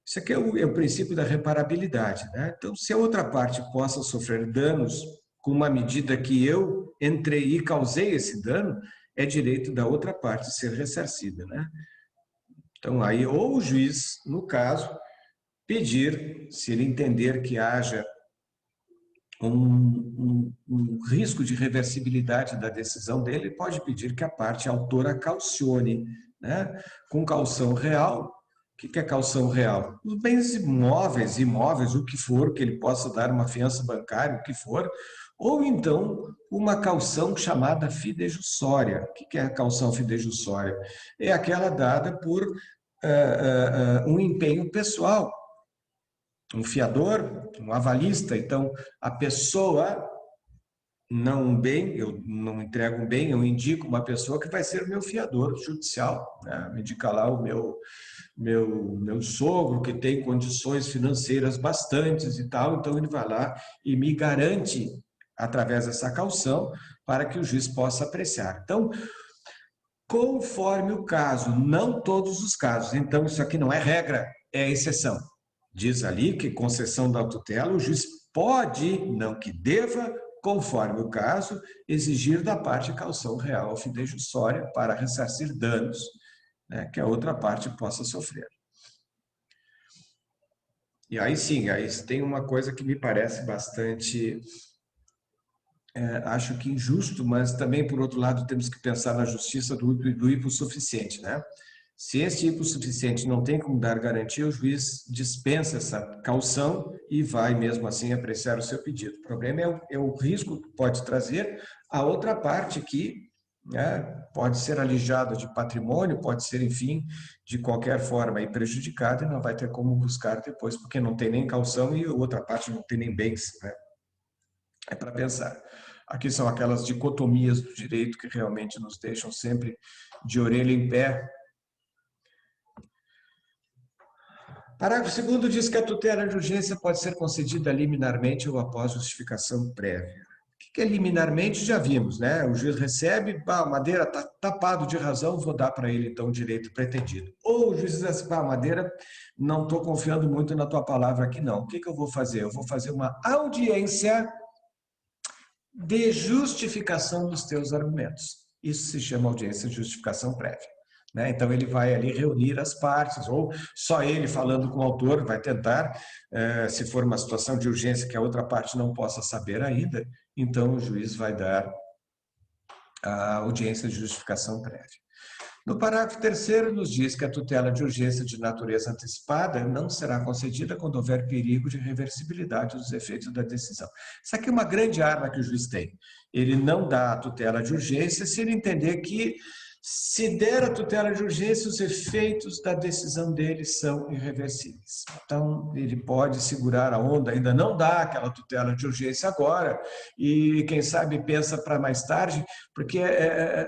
Isso aqui é o princípio da reparabilidade, né? Então, se a outra parte possa sofrer danos com uma medida que eu entrei e causei esse dano, é direito da outra parte ser ressarcida, né? Então, aí, ou o juiz, no caso, pedir, se ele entender que haja um risco de reversibilidade da decisão dele, pode pedir que a parte autora caucione, né? Com caução real. O que é caução real? Os bens imóveis, o que for, que ele possa dar uma fiança bancária, o que for, ou então uma caução chamada fidejussória. O que é a caução fidejussória? É aquela dada por um empenho pessoal, um fiador, um avalista. Então, a pessoa, não um bem, eu não entrego um bem, eu indico uma pessoa que vai ser o meu fiador judicial, né? Me indica lá o meu sogro, que tem condições financeiras bastantes e tal, então ele vai lá e me garante, através dessa caução, para que o juiz possa apreciar. Então, conforme o caso, não todos os casos, então isso aqui não é regra, é exceção. Diz ali que concessão da tutela, o juiz pode, não que deva, conforme o caso, exigir da parte caução real ou fidejussória para ressarcir danos, né, que a outra parte possa sofrer. E aí sim, aí tem uma coisa que me parece bastante, acho que injusto, mas também, por outro lado, temos que pensar na justiça do hipossuficiente, né? Se esse hipossuficiente não tem como dar garantia, o juiz dispensa essa caução e vai, mesmo assim, apreciar o seu pedido. O problema é o risco que pode trazer a outra parte que, né, pode ser alijada de patrimônio, pode ser, enfim, de qualquer forma aí prejudicada e não vai ter como buscar depois, porque não tem nem caução e a outra parte não tem nem bens, né? É para pensar. Aqui são aquelas dicotomias do direito que realmente nos deixam sempre de orelha em pé. Parágrafo 2º diz que a tutela de urgência pode ser concedida liminarmente ou após justificação prévia. O que é liminarmente? Já vimos, né? O juiz recebe, Madeira está tapado de razão, vou dar para ele, então, o direito pretendido. Ou o juiz diz assim, Madeira, não estou confiando muito na tua palavra aqui, não. O que eu vou fazer? Eu vou fazer uma audiência de justificação dos teus argumentos. Isso se chama audiência de justificação prévia. Né? Então, ele vai ali reunir as partes, ou só ele falando com o autor, vai tentar, se for uma situação de urgência que a outra parte não possa saber ainda, então o juiz vai dar a audiência de justificação prévia. No parágrafo 3º, nos diz que a tutela de urgência de natureza antecipada não será concedida quando houver perigo de reversibilidade dos efeitos da decisão. Isso aqui é uma grande arma que o juiz tem. Ele não dá a tutela de urgência se ele entender que, se der a tutela de urgência, os efeitos da decisão dele são irreversíveis. Então, ele pode segurar a onda, ainda não dá aquela tutela de urgência agora, e quem sabe pensa para mais tarde, porque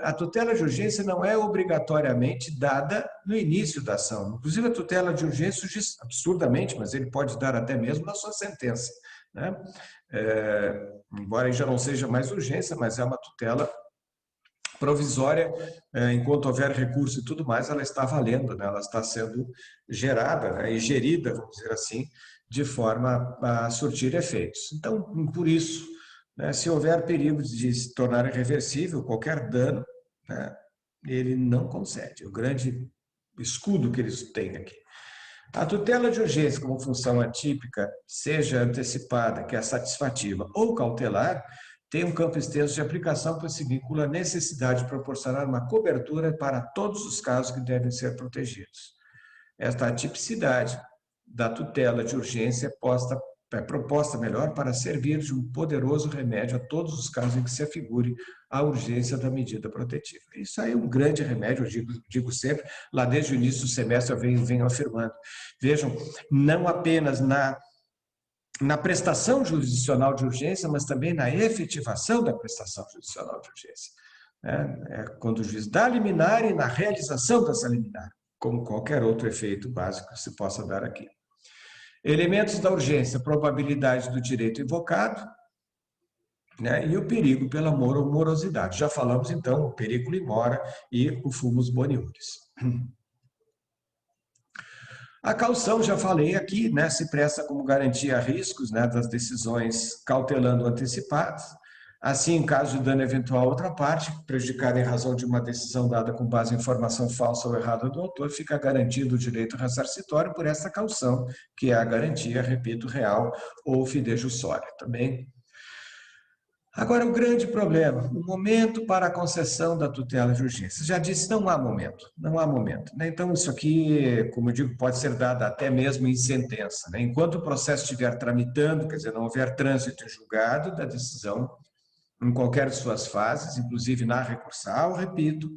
a tutela de urgência não é obrigatoriamente dada no início da ação. Inclusive, a tutela de urgência, absurdamente, mas ele pode dar até mesmo na sua sentença. Né? Embora aí já não seja mais urgência, mas é uma tutela provisória, enquanto houver recurso e tudo mais, ela está valendo, né? Ela está sendo gerada, né? E gerida, vamos dizer assim, de forma a surtir efeitos. Então, por isso, né, se houver perigo de se tornar irreversível qualquer dano, né, ele não concede. O grande escudo que eles têm aqui. A tutela de urgência como função atípica, seja antecipada, que é satisfativa, ou cautelar, tem um campo extenso de aplicação, pois se vincula à necessidade de proporcionar uma cobertura para todos os casos que devem ser protegidos. Esta atipicidade da tutela de urgência é proposta para servir de um poderoso remédio a todos os casos em que se afigure a urgência da medida protetiva. Isso aí é um grande remédio, eu digo sempre, lá desde o início do semestre eu venho afirmando. Vejam, não apenas na prestação jurisdicional de urgência, mas também na efetivação da prestação jurisdicional de urgência. Quando o juiz dá liminar e na realização dessa liminar, como qualquer outro efeito básico que se possa dar aqui. Elementos da urgência, probabilidade do direito invocado, né, e o perigo pela morosidade. Já falamos, então, o perigo mora e o fumus boniuris. A caução, já falei aqui, né, se presta como garantia a riscos, né, das decisões cautelando antecipadas. Assim, em caso de dano eventual a outra parte, prejudicada em razão de uma decisão dada com base em informação falsa ou errada do autor, fica garantido o direito ressarcitório por essa caução, que é a garantia, repito, real ou fidejussória. Também. Agora, o grande problema, o momento para a concessão da tutela de urgência. Já disse, não há momento, não há momento. Né? Então, isso aqui, como eu digo, pode ser dado até mesmo em sentença. Né? Enquanto o processo estiver tramitando, quer dizer, não houver trânsito em julgado da decisão, em qualquer de suas fases, inclusive na recursal, repito,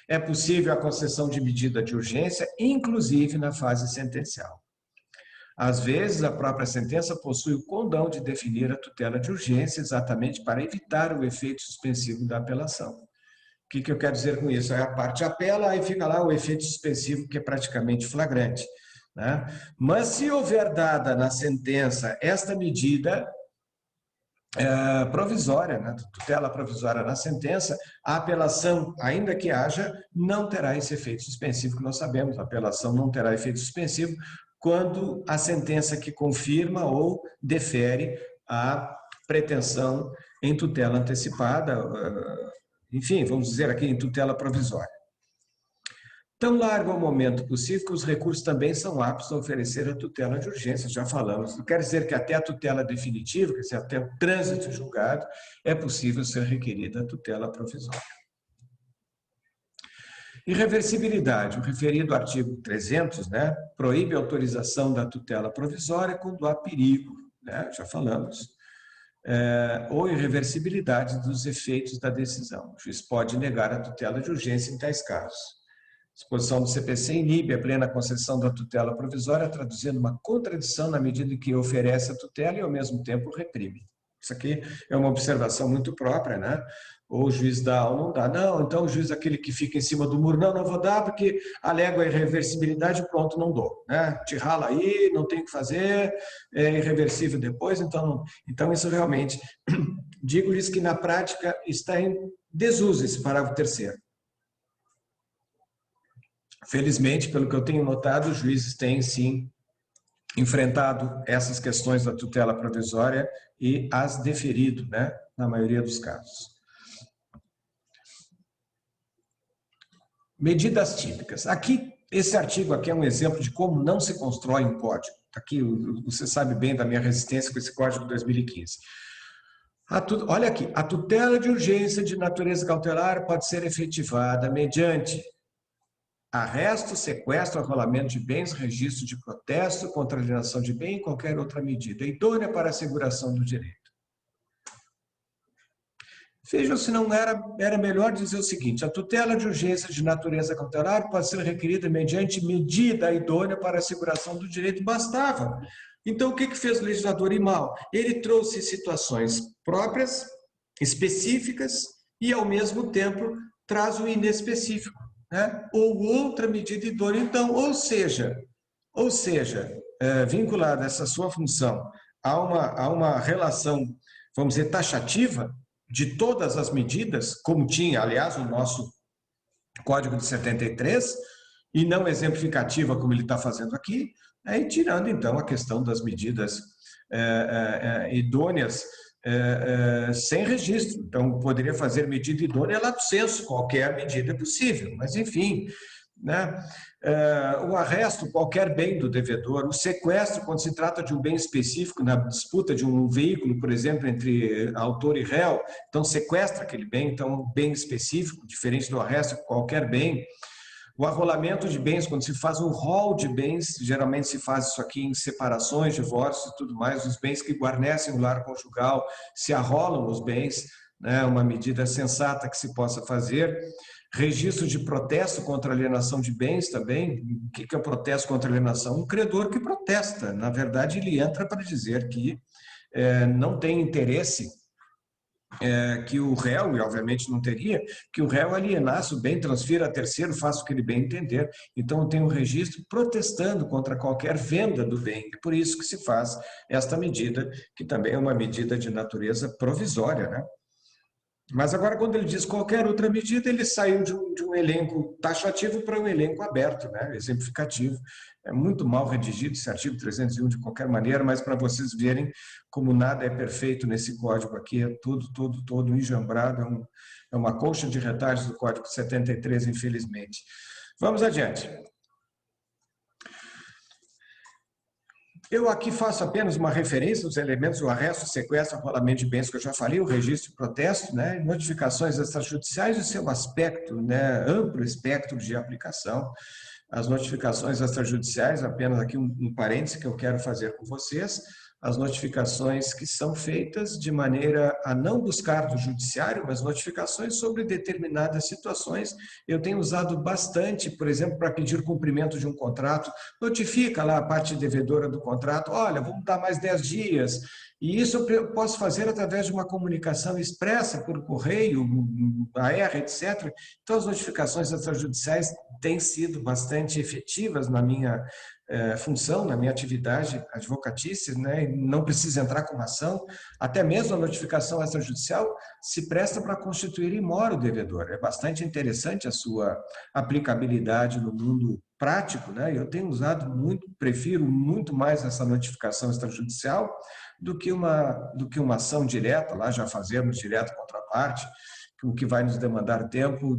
é possível a concessão de medida de urgência, inclusive na fase sentencial. Às vezes, a própria sentença possui o condão de definir a tutela de urgência exatamente para evitar o efeito suspensivo da apelação. O que eu quero dizer com isso? A parte apela, aí fica lá o efeito suspensivo, que é praticamente flagrante. Né? Mas se houver dada na sentença esta medida provisória, né? Tutela provisória na sentença, a apelação, ainda que haja, não terá esse efeito suspensivo que nós sabemos. A apelação não terá efeito suspensivo quando a sentença que confirma ou defere a pretensão em tutela antecipada, enfim, vamos dizer aqui, em tutela provisória. Tão largo é o momento possível que os recursos também são aptos a oferecer a tutela de urgência, já falamos. Não quer dizer que até a tutela definitiva, quer dizer, até o trânsito julgado, é possível ser requerida a tutela provisória. Irreversibilidade. O referido artigo 300, né, proíbe a autorização da tutela provisória quando há perigo, né, já falamos, ou irreversibilidade dos efeitos da decisão. O juiz pode negar a tutela de urgência em tais casos. A disposição do CPC inibe a plena concessão da tutela provisória, traduzindo uma contradição na medida em que oferece a tutela e, ao mesmo tempo, reprime. Isso aqui é uma observação muito própria, né? Ou o juiz dá ou não dá. Não, então o juiz é aquele que fica em cima do muro, não, não vou dar porque alego a irreversibilidade, pronto, não dou. Né? Te rala aí, não tem o que fazer, é irreversível depois, então isso realmente, digo-lhes que na prática está em desuso esse parágrafo terceiro. Felizmente, pelo que eu tenho notado, os juízes têm sim enfrentado essas questões da tutela provisória e as deferido, né, na maioria dos casos. Medidas típicas. Aqui, esse artigo aqui é um exemplo de como não se constrói um código. Aqui, você sabe bem da minha resistência com esse código de 2015. Olha aqui, a tutela de urgência de natureza cautelar pode ser efetivada mediante arresto, sequestro, arrolamento de bens, registro de protesto contra a alienação de bem e qualquer outra medida idônea para a asseguração do direito. Vejam se não era melhor dizer o seguinte: a tutela de urgência de natureza cautelar pode ser requerida mediante medida idônea para a asseguração do direito. Bastava. Então, o que fez o legislador ir mal? Ele trouxe situações próprias, específicas, e, ao mesmo tempo, traz o inespecífico, né? Ou outra medida idônea. Então, ou seja, vinculada essa sua função a uma relação, vamos dizer, taxativa de todas as medidas, como tinha, aliás, o nosso Código de 73, e não exemplificativa, como ele está fazendo aqui, e tirando, então, a questão das medidas idôneas sem registro. Então, poderia fazer medida idônea lato sensu, qualquer medida possível, mas, enfim, né? O arresto, qualquer bem do devedor, o sequestro, quando se trata de um bem específico, na disputa de um veículo, por exemplo, entre autor e réu, então sequestra aquele bem, então um bem específico, diferente do arresto, qualquer bem. O arrolamento de bens, quando se faz um rol de bens, geralmente se faz isso aqui em separações, divórcios e tudo mais, os bens que guarnecem o lar conjugal, se arrolam os bens, né, uma medida sensata que se possa fazer. Registro de protesto contra alienação de bens também. O que é o protesto contra alienação? Um credor que protesta. Na verdade, ele entra para dizer que não tem interesse que o réu, e obviamente não teria, que o réu alienasse o bem, transfira a terceiro, faça o que ele bem entender. Então, tem um registro protestando contra qualquer venda do bem. Por isso que se faz esta medida, que também é uma medida de natureza provisória, né? Mas agora, quando ele diz qualquer outra medida, ele saiu de um elenco taxativo para um elenco aberto, né? Exemplificativo. É muito mal redigido esse artigo 301 de qualquer maneira, mas para vocês verem como nada é perfeito nesse código aqui, é todo enjambrado, é uma colcha de retalhos do Código 73, infelizmente. Vamos adiante. Eu aqui faço apenas uma referência aos elementos do arresto, sequestro, arrolamento de bens que eu já falei, o registro e protesto, né, notificações extrajudiciais e seu aspecto, né, amplo espectro de aplicação. As notificações extrajudiciais, apenas aqui um parêntese que eu quero fazer com vocês, as notificações que são feitas de maneira a não buscar do judiciário, mas notificações sobre determinadas situações. Eu tenho usado bastante, por exemplo, para pedir cumprimento de um contrato, notifica lá a parte devedora do contrato, olha, vamos dar mais 10 dias, e isso eu posso fazer através de uma comunicação expressa por correio, AR, etc. Então, as notificações extrajudiciais têm sido bastante efetivas na minha função, na minha atividade advocatícia, né? Não precisa entrar com ação, até mesmo a notificação extrajudicial se presta para constituir in mora o devedor. É bastante interessante a sua aplicabilidade no mundo prático, né? Eu tenho usado muito, prefiro muito mais essa notificação extrajudicial do que uma ação direta, lá já fazemos direto contra a parte, o que vai nos demandar tempo,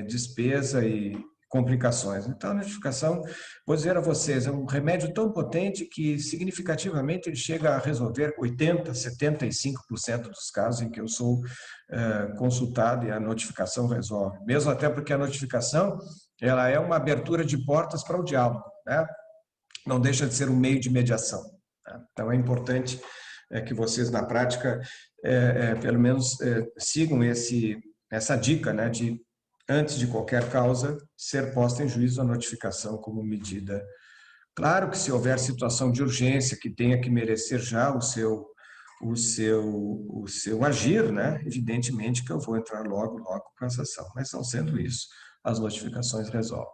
despesa e complicações. Então, a notificação, vou dizer a vocês, é um remédio tão potente que, significativamente, ele chega a resolver 80%, 75% dos casos em que eu sou consultado e a notificação resolve. Mesmo até porque a notificação, ela é uma abertura de portas para o diálogo, né? Não deixa de ser um meio de mediação. Tá? Então, é importante que vocês, na prática, pelo menos sigam essa dica, né, de antes de qualquer causa, ser posta em juízo a notificação como medida. Claro que se houver situação de urgência que tenha que merecer já o seu o seu agir, né? Evidentemente que eu vou entrar logo com essa ação, mas não sendo isso, as notificações resolvem.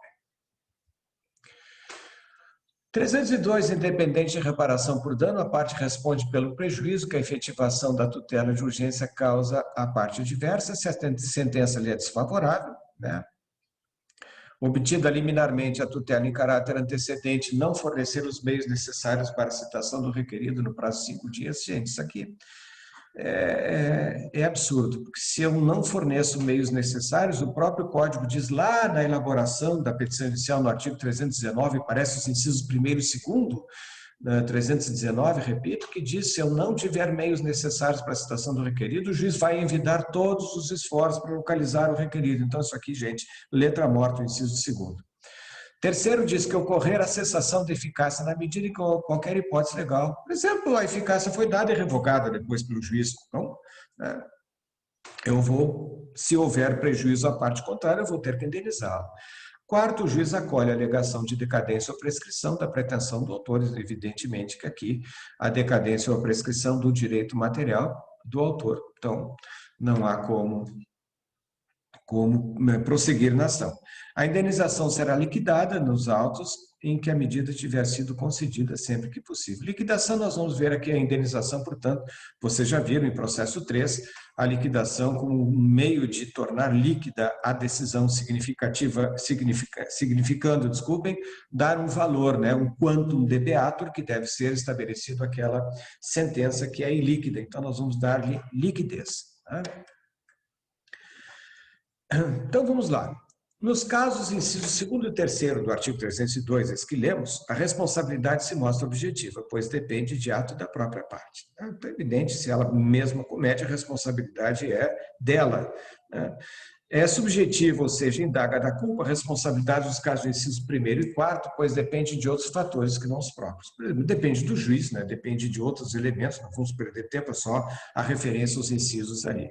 302, independente de reparação por dano, a parte responde pelo prejuízo que a efetivação da tutela de urgência causa à parte adversa, se a sentença lhe é desfavorável, né? Obtida liminarmente a tutela em caráter antecedente, não fornecer os meios necessários para a citação do requerido no prazo de 5 dias. Gente, isso aqui é absurdo, porque se eu não forneço meios necessários, o próprio código diz lá na elaboração da petição inicial, no artigo 319, parece os incisos 1º e 2º, 319, repito, que diz: se eu não tiver meios necessários para a citação do requerido, o juiz vai envidar todos os esforços para localizar o requerido. Então, isso aqui, gente, letra morta, o inciso 2º. Terceiro, diz que ocorrer a cessação de eficácia na medida em que qualquer hipótese legal. Por exemplo, a eficácia foi dada e revogada depois pelo juiz. Então, né, eu vou, se houver prejuízo à parte contrária, eu vou ter que indenizá-lo. Quarto, o juiz acolhe a alegação de decadência ou prescrição da pretensão do autor, evidentemente que aqui a decadência ou a prescrição do direito material do autor. Então, não há como prosseguir na ação. A indenização será liquidada nos autos em que a medida tiver sido concedida sempre que possível. Liquidação, nós vamos ver aqui a indenização, portanto, vocês já viram em processo 3, a liquidação como um meio de tornar líquida a decisão significando, dar um valor, né, um quantum de beatur, que deve ser estabelecido aquela sentença que é ilíquida. Então, nós vamos dar-lhe liquidez. Tá? Então, vamos lá. Nos casos, incisos 2º e 3º do artigo 302, esse que lemos, a responsabilidade se mostra objetiva, pois depende de ato da própria parte. Então, é evidente, se ela mesma comete, a responsabilidade é dela. É subjetiva, ou seja, indaga da culpa, a responsabilidade dos casos do inciso 1º e 4º, pois depende de outros fatores que não os próprios. Por exemplo, depende do juiz, né? Depende de outros elementos, não vamos perder tempo, é só a referência aos incisos ali.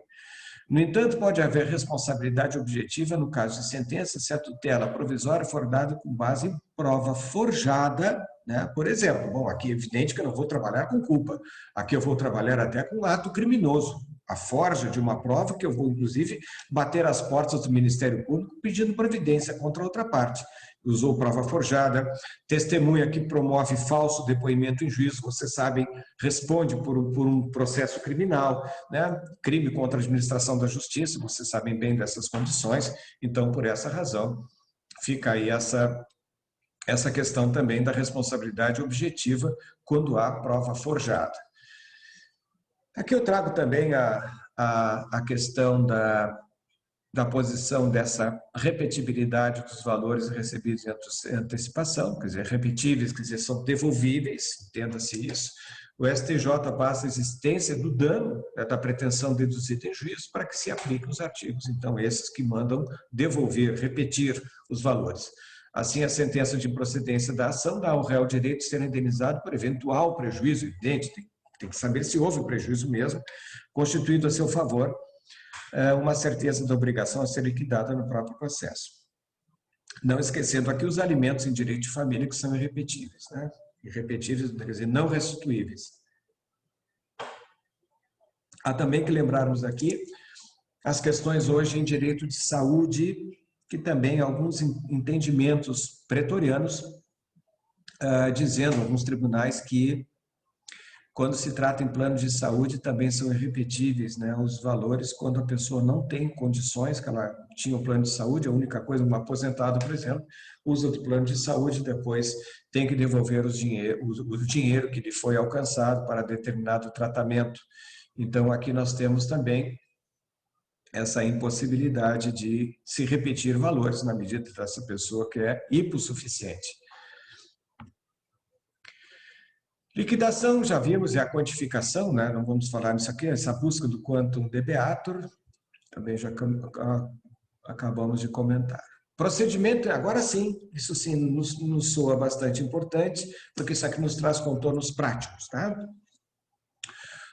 No entanto, pode haver responsabilidade objetiva no caso de sentença se a tutela provisória for dada com base em prova forjada, né? Por exemplo, bom, aqui é evidente que eu não vou trabalhar com culpa, aqui eu vou trabalhar até com ato criminoso, a forja de uma prova que eu vou, inclusive, bater às portas do Ministério Público pedindo providência contra a outra parte. Usou prova forjada, testemunha que promove falso depoimento em juízo, vocês sabem, responde por um processo criminal, né? Crime contra a administração da justiça, vocês sabem bem dessas condições, então, por essa razão, fica aí essa questão também da responsabilidade objetiva quando há prova forjada. Aqui eu trago também a questão da posição dessa repetibilidade dos valores recebidos em antecipação, quer dizer, repetíveis, quer dizer, são devolvíveis, entenda-se isso. O STJ basta a existência do dano, né, da pretensão deduzida em juízo para que se apliquem os artigos, então, esses que mandam devolver, repetir os valores. Assim, a sentença de procedência da ação dá ao réu o direito de ser indenizado por eventual prejuízo, evidente, tem que saber se houve prejuízo mesmo, constituído a seu favor, uma certeza da obrigação a ser liquidada no próprio processo. Não esquecendo aqui os alimentos em direito de família que são irrepetíveis, né? Irrepetíveis, quer dizer, não restituíveis. Há também que lembrarmos aqui as questões hoje em direito de saúde, que também alguns entendimentos pretorianos, dizendo, alguns tribunais, que quando se trata em planos de saúde, também são irrepetíveis, né, os valores quando a pessoa não tem condições, que ela tinha um plano de saúde, a única coisa, um aposentado, por exemplo, usa o plano de saúde, depois tem que devolver o dinheiro que lhe foi alcançado para determinado tratamento. Então, aqui nós temos também essa impossibilidade de se repetir valores na medida dessa pessoa que é hipossuficiente. Liquidação, já vimos, é a quantificação, né? Não vamos falar nisso aqui, essa busca do quantum de beatur, também já acabamos de comentar. Procedimento, agora sim, isso sim nos soa bastante importante, porque isso aqui nos traz contornos práticos, tá?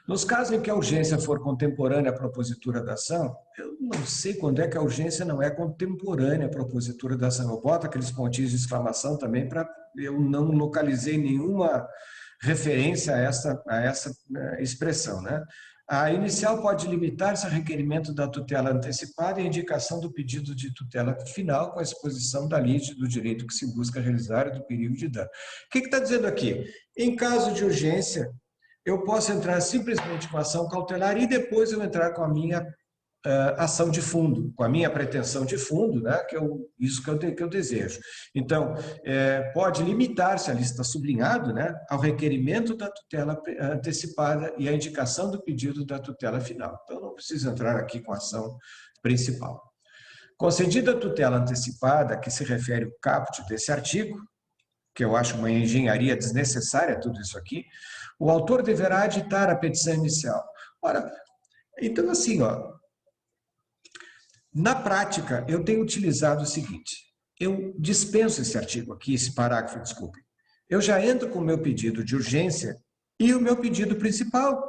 Nos casos em que a urgência for contemporânea à propositura da ação, eu não sei quando é que a urgência não é contemporânea à propositura da ação. Eu boto aqueles pontinhos de exclamação também, eu não localizei nenhuma referência a essa expressão, né? A inicial pode limitar-se a requerimento da tutela antecipada e a indicação do pedido de tutela final com a exposição da lide do direito que se busca realizar e do perigo de dano. O que está dizendo aqui? Em caso de urgência, eu posso entrar simplesmente com ação cautelar e depois eu entrar com a minha ação de fundo, com a minha pretensão de fundo, né, isso que eu desejo. Então, pode limitar-se, ali está sublinhado, né, ao requerimento da tutela antecipada e à indicação do pedido da tutela final. Então, não preciso entrar aqui com a ação principal. Concedida a tutela antecipada, que se refere ao caput desse artigo, que eu acho uma engenharia desnecessária, tudo isso aqui, o autor deverá aditar a petição inicial. Ora, então assim, ó, na prática, eu tenho utilizado o seguinte, eu dispenso esse artigo aqui, esse parágrafo, desculpe. Eu já entro com o meu pedido de urgência e o meu pedido principal.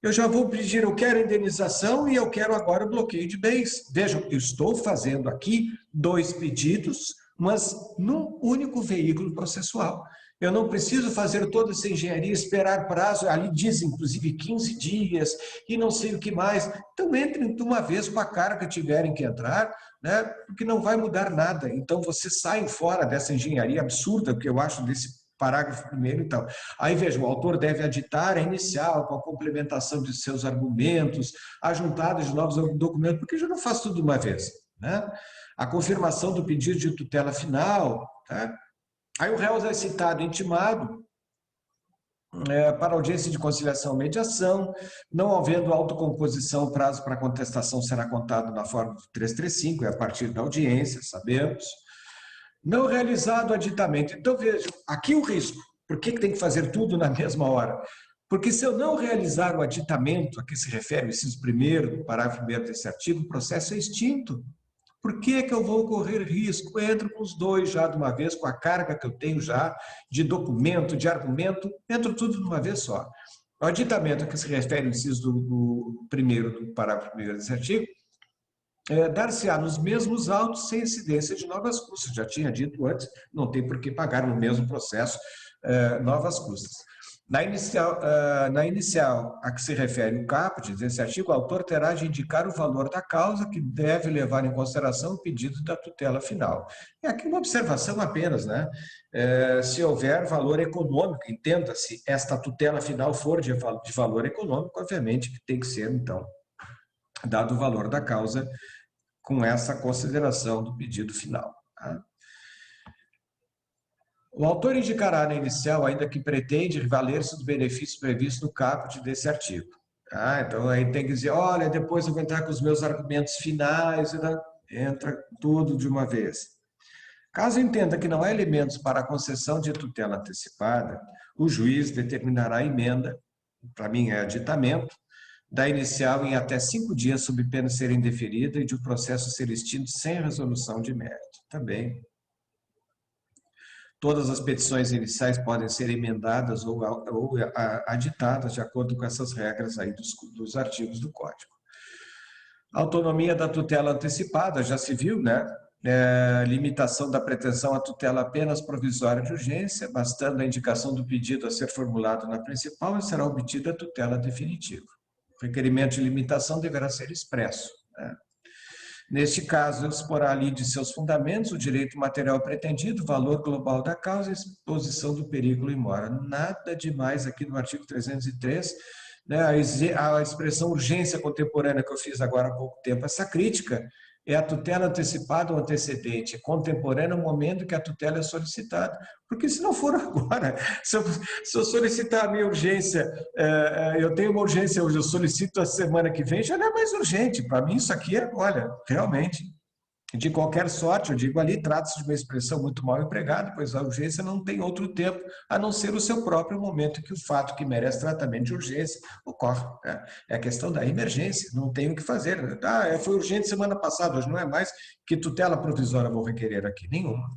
Eu já vou pedir, eu quero indenização e eu quero agora o bloqueio de bens. Vejam, eu estou fazendo aqui 2 pedidos, mas num único veículo processual. Eu não preciso fazer toda essa engenharia, esperar prazo, ali diz inclusive 15 dias e não sei o que mais. Então entrem de uma vez com a carga que tiverem que entrar, né? Porque não vai mudar nada. Então vocês saem fora dessa engenharia absurda que eu acho desse parágrafo primeiro e tal. Aí veja, o autor deve aditar a inicial com a complementação de seus argumentos, a juntada de novos documentos, porque já não faz tudo de uma vez, né? A confirmação do pedido de tutela final, tá? Aí o réu é citado, intimado para audiência de conciliação ou mediação, não havendo autocomposição, o prazo para contestação será contado na forma do 335, é a partir da audiência, sabemos. Não realizado o aditamento. Então, veja, aqui o risco. Por que tem que fazer tudo na mesma hora? Porque se eu não realizar o aditamento a que se refere o inciso 1º, do parágrafo 1º desse artigo, o processo é extinto. Por que eu vou correr risco? Eu entro com os 2 já de uma vez, com a carga que eu tenho já de documento, de argumento, entro tudo de uma vez só. O aditamento a que se refere o inciso do 1º, do parágrafo 1º desse artigo, dar-se-á nos mesmos autos sem incidência de novas custas. Já tinha dito antes, não tem por que pagar no mesmo processo novas custas. Na inicial a que se refere o caput desse artigo, o autor terá de indicar o valor da causa que deve levar em consideração o pedido da tutela final. É aqui uma observação apenas, né? Se houver valor econômico, entenda-se, esta tutela final for de valor econômico, obviamente que tem que ser, então, dado o valor da causa com essa consideração do pedido final. Tá? O autor indicará na inicial, ainda que pretende valer-se do benefício previsto no caput desse artigo. Tá? Então, aí tem que dizer, olha, depois eu vou entrar com os meus argumentos finais, entra tudo de uma vez. Caso entenda que não há elementos para a concessão de tutela antecipada, o juiz determinará a emenda, para mim é aditamento, da inicial em até 5 dias, sob pena de ser indeferida e de o processo ser extinto sem resolução de mérito. Também. Todas as petições iniciais podem ser emendadas ou aditadas de acordo com essas regras aí dos artigos do Código. A autonomia da tutela antecipada, já se viu, né? Limitação da pretensão à tutela apenas provisória de urgência, bastando a indicação do pedido a ser formulado na principal e será obtida a tutela definitiva. O requerimento de limitação deverá ser expresso, né? Neste caso, exporá ali de seus fundamentos o direito material pretendido, o valor global da causa e exposição do perigo in mora. Nada demais aqui no artigo 303, né? A expressão urgência contemporânea que eu fiz agora há pouco tempo, essa crítica é a tutela antecipada ou antecedente, contemporânea no momento que a tutela é solicitada. Porque se não for agora, se eu solicitar a minha urgência, eu tenho uma urgência hoje, eu solicito a semana que vem, já não é mais urgente. Para mim isso aqui é, olha, realmente, de qualquer sorte, eu digo ali, trata-se de uma expressão muito mal empregada, pois a urgência não tem outro tempo a não ser o seu próprio momento que o fato que merece tratamento de urgência ocorre, né? É a questão da emergência, não tem o que fazer. Foi urgente semana passada, hoje não é mais. Que tutela provisória vou requerer aqui? Nenhuma.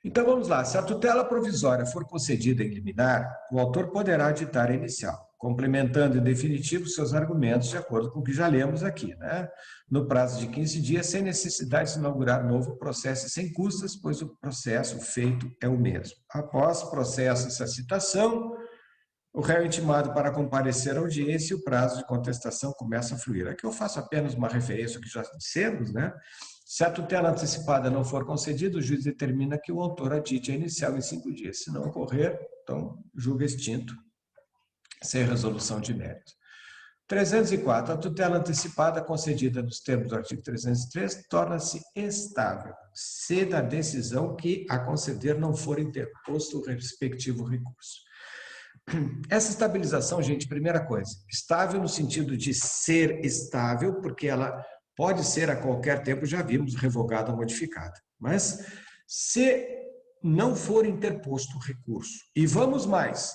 Então vamos lá, se a tutela provisória for concedida em liminar, o autor poderá aditar a inicial. complementando em definitivo seus argumentos de acordo com o que já lemos aqui, né? No prazo de 15 dias, sem necessidade de inaugurar novo processo e sem custas, pois o processo feito é o mesmo. Após processo essa citação, o réu é intimado para comparecer à audiência e o prazo de contestação começa a fluir. Aqui eu faço apenas uma referência ao que já dissemos, né? Se a tutela antecipada não for concedida, o juiz determina que o autor adite a inicial em 5 dias. Se não ocorrer, então julga extinto, sem resolução de mérito. 304. A tutela antecipada concedida nos termos do artigo 303 torna-se estável, se da decisão que a conceder não for interposto o respectivo recurso. Essa estabilização, gente, primeira coisa, estável no sentido de ser estável, porque ela pode ser a qualquer tempo, já vimos, revogada ou modificada. Mas se não for interposto o recurso, e vamos mais,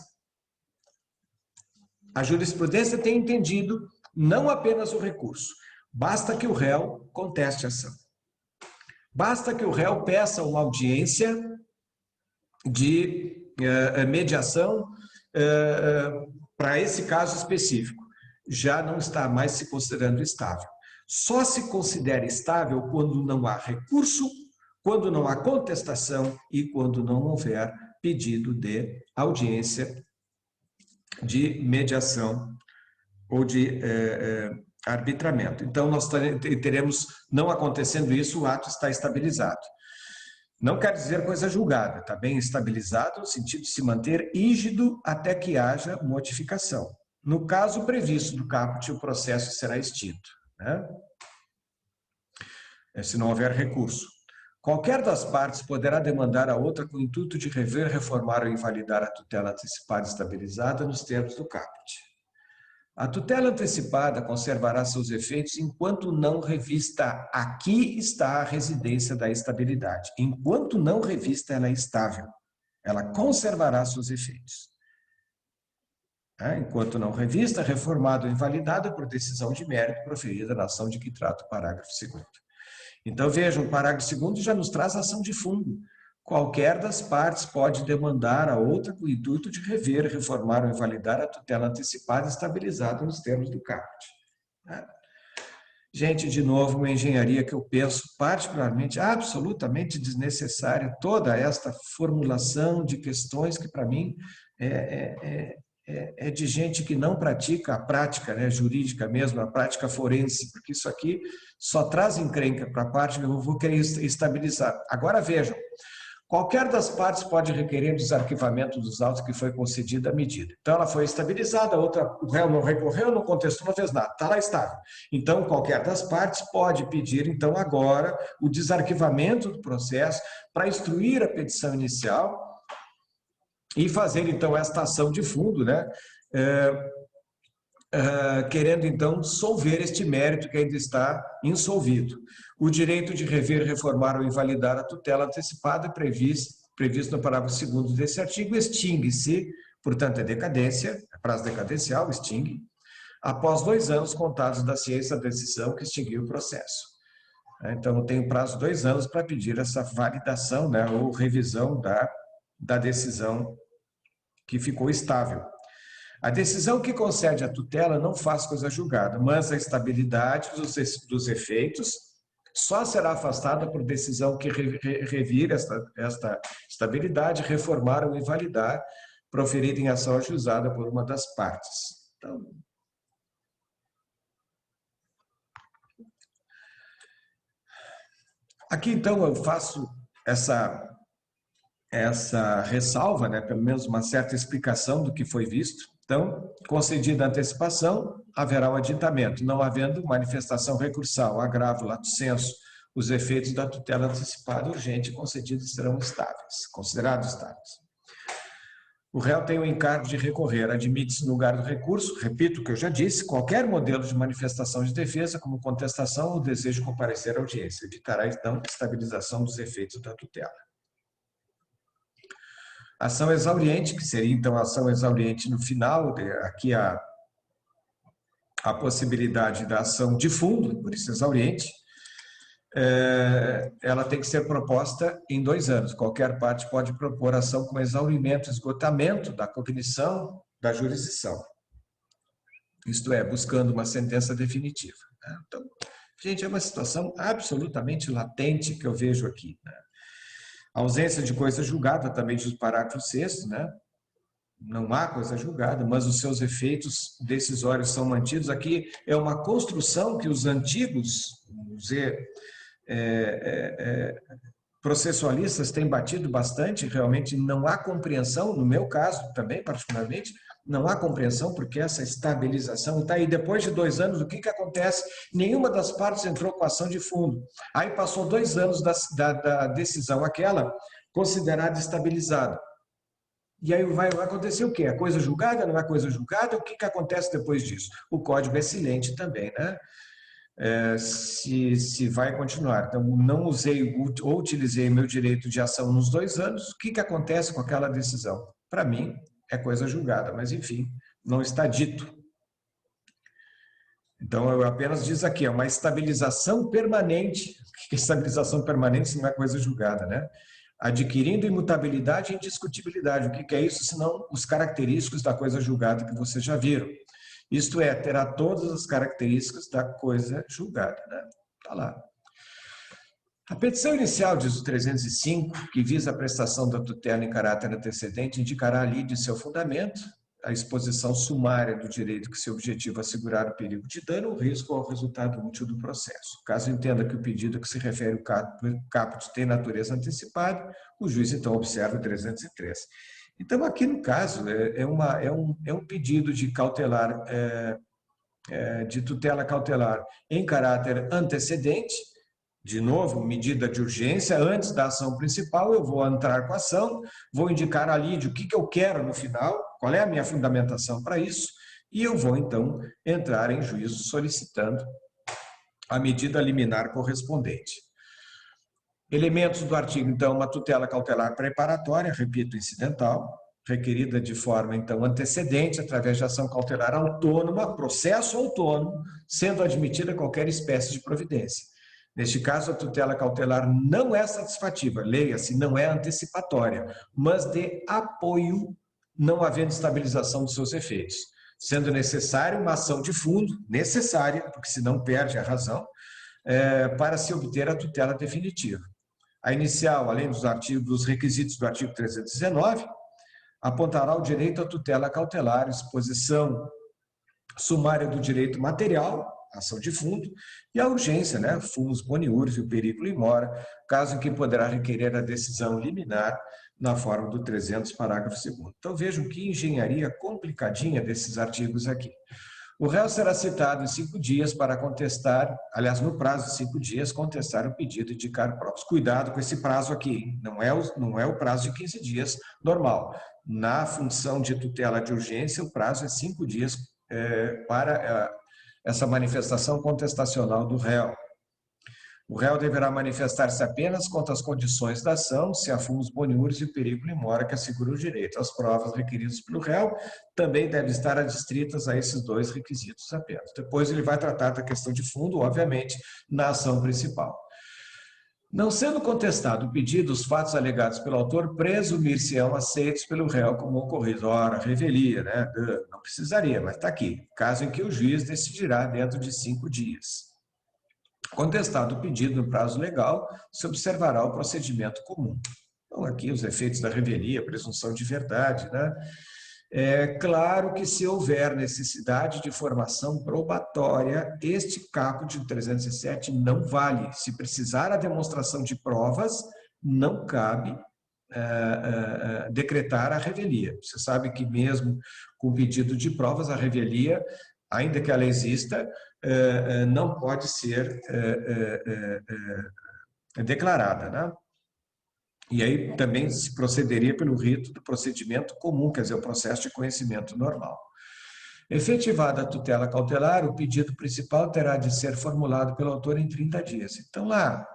a jurisprudência tem entendido não apenas o recurso, basta que o réu conteste a ação. Basta que o réu peça uma audiência de mediação para esse caso específico. Já não está mais se considerando estável. Só se considera estável quando não há recurso, quando não há contestação e quando não houver pedido de audiência de mediação ou de arbitramento. Então, nós teremos, não acontecendo isso, o ato está estabilizado. Não quer dizer coisa julgada, está bem estabilizado no sentido de se manter rígido até que haja modificação. No caso previsto do caput, o processo será extinto, né? Se não houver recurso. Qualquer das partes poderá demandar a outra com o intuito de rever, reformar ou invalidar a tutela antecipada estabilizada nos termos do caput. A tutela antecipada conservará seus efeitos enquanto não revista. Aqui está a residência da estabilidade. Enquanto não revista, ela é estável. Ela conservará seus efeitos. Enquanto não revista, reformada ou invalidada por decisão de mérito proferida na ação de que trata o parágrafo 2º. Então, vejam, o parágrafo 2º já nos traz a ação de fundo. Qualquer das partes pode demandar a outra com o intuito de rever, reformar ou invalidar a tutela antecipada estabilizada nos termos do caput. Gente, de novo, uma engenharia que eu penso particularmente, absolutamente desnecessária, toda esta formulação de questões que, para mim, é de gente que não pratica a prática, né, jurídica mesmo, a prática forense, porque isso aqui só traz encrenca para a parte que eu vou querer estabilizar. Agora vejam, qualquer das partes pode requerer desarquivamento dos autos que foi concedida a medida. Então ela foi estabilizada, a outra, o réu não recorreu, não contestou, não fez nada, está lá estável. Então qualquer das partes pode pedir, então agora, o desarquivamento do processo para instruir a petição inicial e fazer, então, esta ação de fundo, né? Querendo, então, solver este mérito que ainda está insolvido. O direito de rever, reformar ou invalidar a tutela antecipada previsto no parágrafo 2º desse artigo extingue-se, portanto, é decadência, é prazo decadencial, extingue, após 2 anos contados da ciência da decisão que extinguiu o processo. Então, eu tenho prazo de 2 anos para pedir essa validação, né, ou revisão da decisão que ficou estável. A decisão que concede a tutela não faz coisa julgada, mas a estabilidade dos efeitos só será afastada por decisão que revir esta estabilidade, reformar ou invalidar, proferida em ação ajuizada por uma das partes. Então, aqui, então, eu faço essa ressalva, né, pelo menos uma certa explicação do que foi visto. Então, concedida a antecipação, haverá o aditamento. Não havendo manifestação recursal, agravo, lato sensu, os efeitos da tutela antecipada urgente concedidos serão estáveis, considerados estáveis. O réu tem o encargo de recorrer, admite-se no lugar do recurso, repito o que eu já disse, qualquer modelo de manifestação de defesa, como contestação ou desejo de comparecer à audiência, evitará, então, a estabilização dos efeitos da tutela. Ação exauriente, que seria, então, a ação exauriente no final, aqui a possibilidade da ação de fundo, por isso exauriente, ela tem que ser proposta em 2 anos. Qualquer parte pode propor ação com exaurimento, esgotamento da cognição da jurisdição. isto é, buscando uma sentença definitiva, né? Então, gente, é uma situação absolutamente latente que eu vejo aqui, né? A ausência de coisa julgada também diz o parágrafo 6º, né? Não há coisa julgada, mas os seus efeitos decisórios são mantidos. Aqui é uma construção que os antigos, vamos dizer, processualistas têm batido bastante, realmente não há compreensão, no meu caso também, particularmente, não há compreensão, porque essa estabilização está aí. Depois de 2 anos, o que, que acontece? Nenhuma das partes entrou com ação de fundo. Aí passou 2 anos da decisão aquela considerada estabilizada. E aí vai acontecer o quê? A coisa julgada, não é coisa julgada? O que, que acontece depois disso? O código é silente também, né? Se vai continuar. Então, não usei ou utilizei meu direito de ação nos 2 anos, o que, que acontece com aquela decisão? Para mim, é coisa julgada, mas enfim, não está dito. Então, eu apenas diz aqui, é uma estabilização permanente. O que é estabilização permanente se não é coisa julgada, né? Adquirindo imutabilidade e indiscutibilidade. O que é isso, senão os característicos da coisa julgada que vocês já viram. Isto é, terá todas as características da coisa julgada, né? Está lá. A petição inicial, diz o 305, que visa a prestação da tutela em caráter antecedente, indicará ali de seu fundamento a exposição sumária do direito que se objetiva assegurar o perigo de dano ou risco ao resultado útil do processo. Caso entenda que o pedido que se refere ao caput tem natureza antecipada, o juiz então observa o 303. Então, aqui no caso, é um pedido de cautelar, de tutela cautelar em caráter antecedente. De novo, medida de urgência, antes da ação principal, eu vou entrar com a ação, vou indicar ali de o que eu quero no final, qual é a minha fundamentação para isso, e eu vou, então, entrar em juízo solicitando a medida liminar correspondente. Elementos do artigo, então, uma tutela cautelar preparatória, repito, incidental, requerida de forma, então, antecedente, através de ação cautelar autônoma, processo autônomo, sendo admitida qualquer espécie de providência. Neste caso, a tutela cautelar não é satisfativa, leia-se, não é antecipatória, mas de apoio, não havendo estabilização dos seus efeitos, sendo necessária uma ação de fundo, necessária, porque senão perde a razão, para se obter a tutela definitiva. A inicial, além dos requisitos do artigo 319, apontará o direito à tutela cautelar, exposição sumária do direito material, ação de fundo, e a urgência, né, fumus boniuris e o perigo in mora, caso em que poderá requerer a decisão liminar na forma do 300, parágrafo 2º. Então vejam que engenharia complicadinha desses artigos aqui. O réu será citado em 5 dias para contestar, aliás, no prazo de 5 dias, contestar o pedido e indicar provas. Cuidado com esse prazo aqui, não é o prazo de 15 dias normal. Na função de tutela de urgência, o prazo é 5 dias para essa manifestação contestacional do réu. O réu deverá manifestar-se apenas quanto às condições da ação, se há fumus boniuris e o perigo in mora que assegura o direito. As provas requeridas pelo réu também devem estar adstritas a esses 2 requisitos apenas. Depois ele vai tratar da questão de fundo, obviamente, na ação principal. Não sendo contestado o pedido, os fatos alegados pelo autor presumir-se-ão aceitos pelo réu como ocorridos. Ora, revelia, né? Não precisaria, mas está aqui. Caso em que o juiz decidirá dentro de 5 dias. Contestado o pedido no prazo legal, se observará o procedimento comum. Então, aqui os efeitos da revelia, presunção de verdade, né? É claro que se houver necessidade de formação probatória, este caput de 307 não vale. Se precisar a demonstração de provas, não cabe decretar a revelia. Você sabe que mesmo com pedido de provas, a revelia, ainda que ela exista, não pode ser declarada, né? E aí também se procederia pelo rito do procedimento comum, quer dizer, o processo de conhecimento normal. Efetivada a tutela cautelar, o pedido principal terá de ser formulado pelo autor em 30 dias. Então, lá,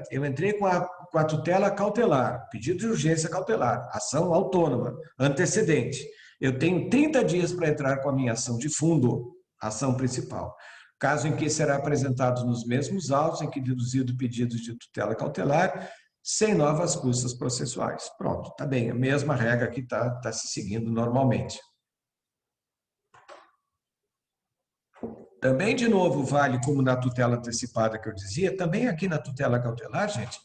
eu entrei com a tutela cautelar, pedido de urgência cautelar, ação autônoma, antecedente. Eu tenho 30 dias para entrar com a minha ação de fundo, ação principal. Caso em que será apresentado nos mesmos autos em que deduzido o pedido de tutela cautelar, sem novas custas processuais. Pronto, está bem, a mesma regra que está se seguindo normalmente. Também, de novo, vale como na tutela antecipada que eu dizia, também aqui na tutela cautelar, gente,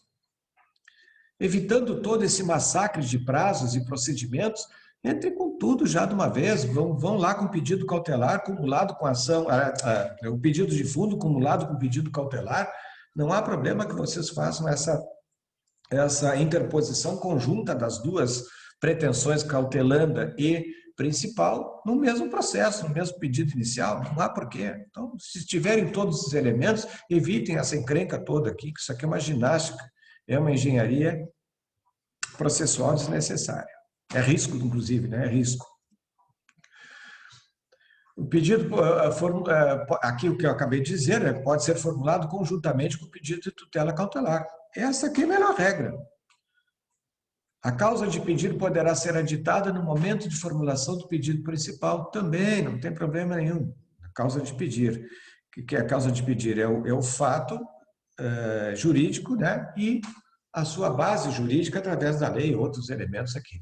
evitando todo esse massacre de prazos e procedimentos, entre com tudo já de uma vez, vão lá com pedido cautelar, cumulado com ação, o pedido de fundo cumulado com pedido cautelar, não há problema que vocês façam essa interposição conjunta das duas pretensões cautelanda e principal no mesmo processo, no mesmo pedido inicial, não há porquê. Então, se tiverem todos os elementos, evitem essa encrenca toda aqui, que isso aqui é uma ginástica, é uma engenharia processual desnecessária. É risco, inclusive, né? É risco. O pedido, aqui o que eu acabei de dizer, pode ser formulado conjuntamente com o pedido de tutela cautelar. Essa aqui é a melhor regra. A causa de pedido poderá ser aditada no momento de formulação do pedido principal também, não tem problema nenhum. A causa de pedir. O que é a causa de pedir? É o fato jurídico, né? E a sua base jurídica através da lei, outros elementos aqui.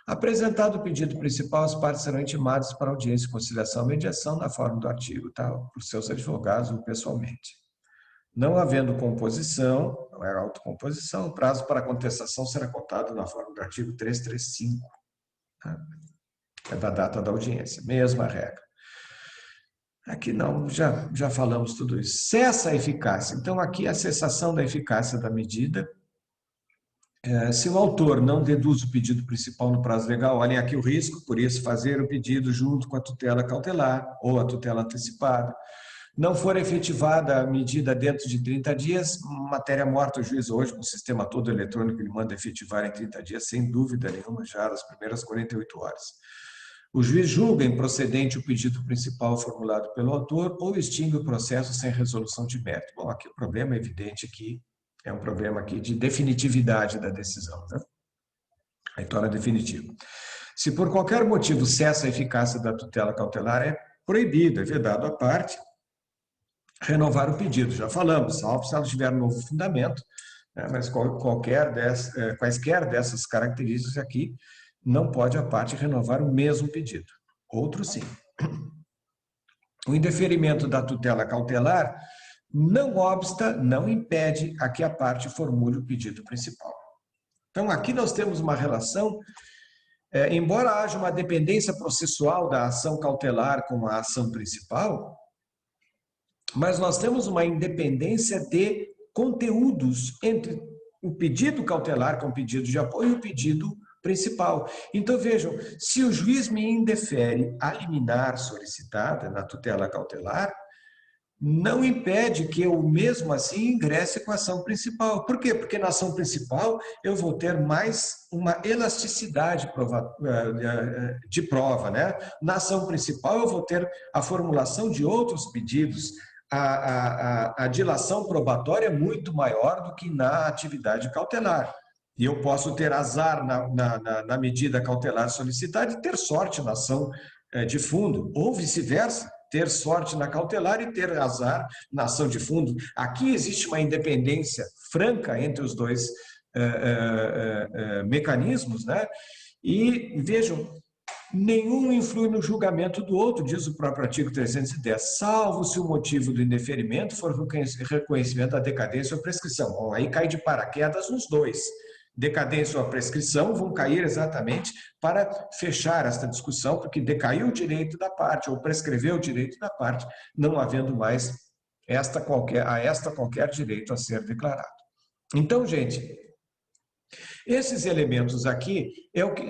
Apresentado o pedido principal, as partes serão intimadas para audiência, conciliação e mediação na forma do artigo, tá? Por seus advogados ou pessoalmente. Não havendo composição, não é autocomposição, o prazo para contestação será contado na forma do artigo 335, tá? É da data da audiência, mesma regra. Aqui não, já falamos tudo isso. Cessa a eficácia. Então, aqui a cessação da eficácia da medida. Se o autor não deduz o pedido principal no prazo legal, olhem aqui o risco, por isso fazer o pedido junto com a tutela cautelar ou a tutela antecipada. Não for efetivada a medida dentro de 30 dias, matéria morta, o juiz hoje, com o sistema todo eletrônico, ele manda efetivar em 30 dias, sem dúvida nenhuma, já nas primeiras 48 horas. O juiz julga improcedente o pedido principal formulado pelo autor ou extingue o processo sem resolução de mérito. Bom, aqui o problema é evidente que é um problema aqui de definitividade da decisão, né? Aí torna definitivo. Se por qualquer motivo cessa a eficácia da tutela cautelar, é proibido, é vedado à parte renovar o pedido. Já falamos, salvo se ela tiver um novo fundamento, né? Mas quaisquer dessas características aqui, não pode a parte renovar o mesmo pedido. Outro sim. O indeferimento da tutela cautelar não obsta, não impede a que a parte formule o pedido principal. Então, aqui nós temos uma relação, embora haja uma dependência processual da ação cautelar com a ação principal, mas nós temos uma independência de conteúdos entre o pedido cautelar, que é um pedido de apoio, e o pedido principal. Então, vejam, se o juiz me indefere a liminar solicitada na tutela cautelar, não impede que eu, mesmo assim, ingresse com a ação principal. Por quê? Porque na ação principal eu vou ter mais uma elasticidade de prova, né? Na ação principal eu vou ter a formulação de outros pedidos, a dilação probatória é muito maior do que na atividade cautelar. E eu posso ter azar na medida cautelar solicitada e ter sorte na ação de fundo, ou vice-versa, ter sorte na cautelar e ter azar na ação de fundo. Aqui existe uma independência franca entre os dois mecanismos, né? E vejam, nenhum influi no julgamento do outro, diz o próprio artigo 310, salvo se o motivo do indeferimento for o reconhecimento da decadência ou prescrição. Bom, aí cai de paraquedas nos dois. Decadência ou a prescrição vão cair exatamente para fechar esta discussão, porque decaiu o direito da parte ou prescreveu o direito da parte, não havendo mais qualquer direito a ser declarado. Então, gente, esses elementos aqui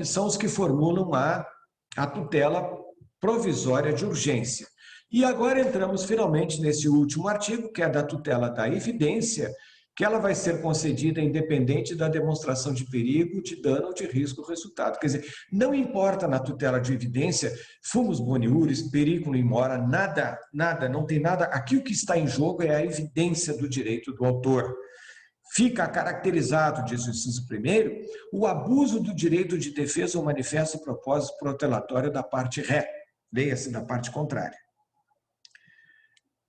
são os que formulam a tutela provisória de urgência. E agora entramos finalmente nesse último artigo, que é da tutela da evidência, que ela vai ser concedida independente da demonstração de perigo, de dano ou de risco do resultado. Quer dizer, não importa na tutela de evidência, fumus boniuris, periculum in mora, nada, não tem nada. Aqui o que está em jogo é a evidência do direito do autor. Fica caracterizado, diz o inciso primeiro, o abuso do direito de defesa ou manifesto propósito protelatório da parte ré, leia-se da parte contrária.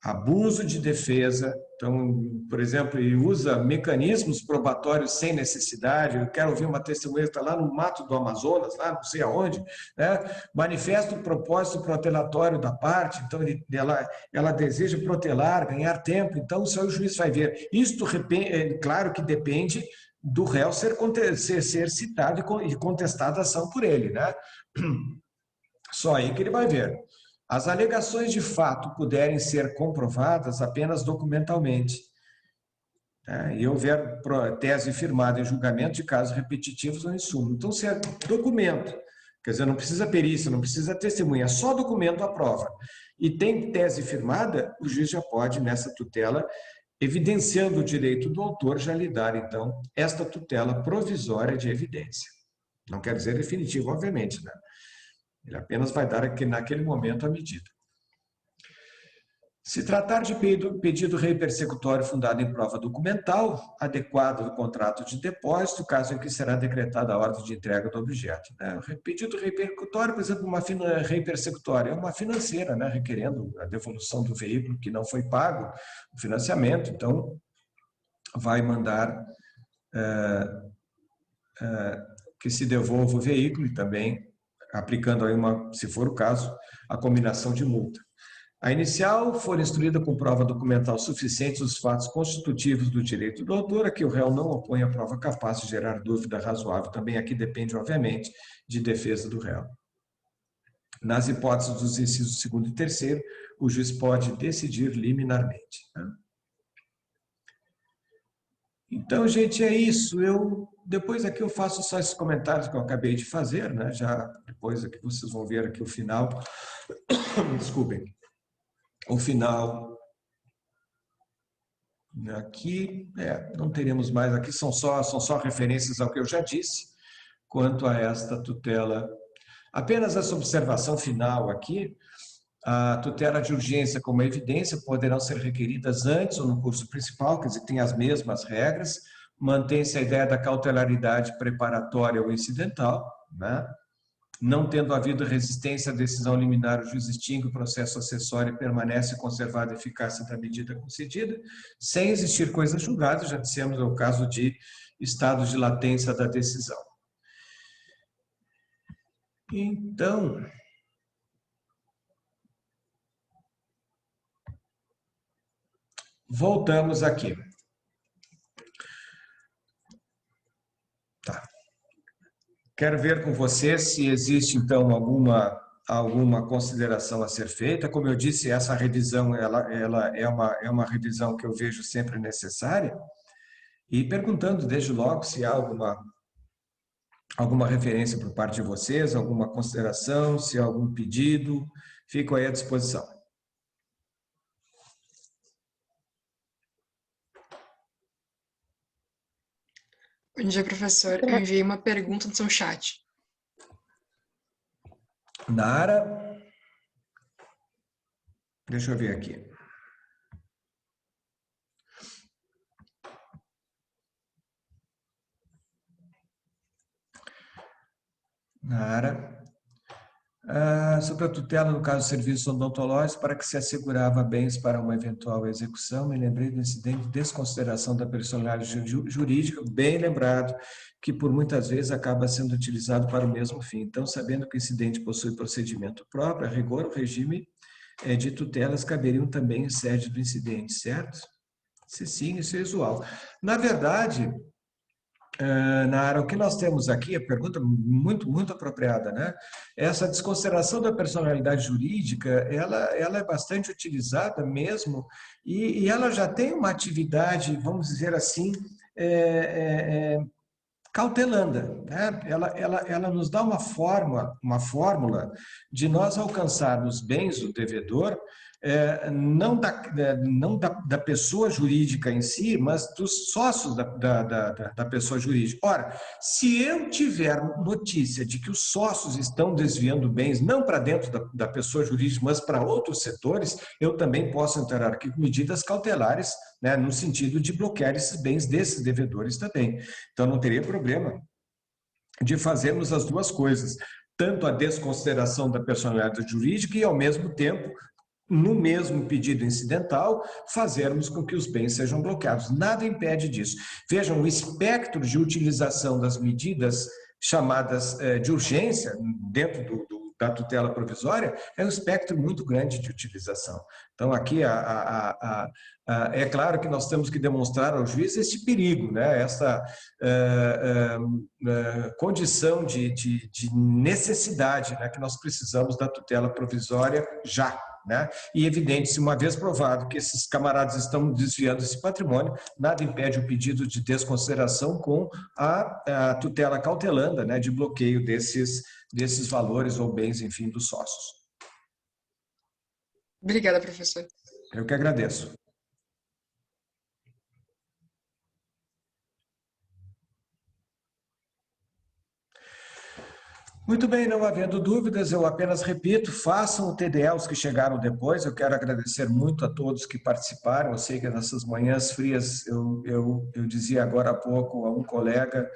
abuso de defesa. Então, por exemplo, ele usa mecanismos probatórios sem necessidade. Eu quero ouvir uma testemunha que está lá no mato do Amazonas, lá não sei aonde, né? Manifesta o propósito protelatório da parte, então ela deseja protelar, ganhar tempo, então só o juiz vai ver. Isto, claro que depende do réu ser citado e contestada a ação por ele, né? Só aí que ele vai ver. As alegações de fato puderem ser comprovadas apenas documentalmente, né? E houver tese firmada em julgamento de casos repetitivos ou em súmula. Então, se é documento, quer dizer, não precisa perícia, não precisa testemunha, só documento a prova, e tem tese firmada, o juiz já pode, nessa tutela, evidenciando o direito do autor, já lhe dar, então, esta tutela provisória de evidência. Não quer dizer definitivo, obviamente, né? Ele apenas vai dar aqui, naquele momento a medida. Se tratar de pedido rei persecutório fundado em prova documental, adequado do contrato de depósito, caso em que será decretada a ordem de entrega do objeto, né? Pedido rei persecutório, por exemplo, uma rei persecutória, é uma financeira, né? Requerendo a devolução do veículo que não foi pago, o financiamento, então vai mandar que se devolva o veículo e também aplicando aí se for o caso, a combinação de multa. A inicial for instruída com prova documental suficiente dos fatos constitutivos do direito do autor, a que o réu não opõe a prova capaz de gerar dúvida razoável. Também aqui depende, obviamente, de defesa do réu. Nas hipóteses dos incisos 2º e 3º, o juiz pode decidir liminarmente, né? Então, gente, é isso. Depois aqui eu faço só esses comentários que eu acabei de fazer, né? Já depois aqui vocês vão ver aqui o final. Desculpem. O final. Aqui, não teremos mais aqui, são só referências ao que eu já disse, quanto a esta tutela. Apenas essa observação final aqui. A tutela de urgência como evidência poderão ser requeridas antes ou no curso principal, quer dizer, tem as mesmas regras, mantém-se a ideia da cautelaridade preparatória ou incidental, né? Não tendo havido resistência à decisão liminar, o juiz extingue o processo acessório e permanece conservada a eficácia da medida concedida, sem existir coisa julgada, já dissemos, é o caso de estado de latência da decisão. Então, voltamos aqui. Tá. Quero ver com você se existe, então, alguma consideração a ser feita. Como eu disse, essa revisão ela é uma revisão que eu vejo sempre necessária. E perguntando desde logo se há alguma referência por parte de vocês, alguma consideração, se há algum pedido, fico aí à disposição. Bom dia, professor. Eu enviei uma pergunta no seu chat. Nara, deixa eu ver aqui. Nara. Sobre a tutela no caso de serviços odontológicos, para que se assegurava bens para uma eventual execução, me lembrei do incidente de desconsideração da personalidade jurídica, bem lembrado, que por muitas vezes acaba sendo utilizado para o mesmo fim. Então, sabendo que o incidente possui procedimento próprio, a rigor, o regime de tutelas caberiam também em sede do incidente, certo? Sim, isso é usual. Na verdade, Nara, o que nós temos aqui, a pergunta muito apropriada, né? Essa desconsideração da personalidade jurídica, ela é bastante utilizada mesmo, e ela já tem uma atividade, vamos dizer assim, cautelanda, né? Ela nos dá uma fórmula de nós alcançarmos bens do devedor, não da pessoa jurídica em si, mas dos sócios da pessoa jurídica. Ora, se eu tiver notícia de que os sócios estão desviando bens, não para dentro da pessoa jurídica, mas para outros setores, eu também posso entrar aqui com medidas cautelares, né, no sentido de bloquear esses bens desses devedores também. Então, não teria problema de fazermos as duas coisas, tanto a desconsideração da personalidade jurídica e, ao mesmo tempo, no mesmo pedido incidental, fazermos com que os bens sejam bloqueados. Nada impede disso. Vejam, o espectro de utilização das medidas chamadas de urgência, dentro da tutela provisória, é um espectro muito grande de utilização. Então, aqui, é claro que nós temos que demonstrar ao juiz esse perigo, né? Essa condição de necessidade, né? Que nós precisamos da tutela provisória já. Né? E evidente, se uma vez provado que esses camaradas estão desviando esse patrimônio, nada impede o pedido de desconsideração com a tutela cautelanda, né, de bloqueio desses valores ou bens, enfim, dos sócios. Obrigada, professor. Eu que agradeço. Muito bem, não havendo dúvidas, eu apenas repito, façam o TDE os que chegaram depois. Eu quero agradecer muito a todos que participaram. Eu sei que nessas manhãs frias, eu dizia agora há pouco a um colega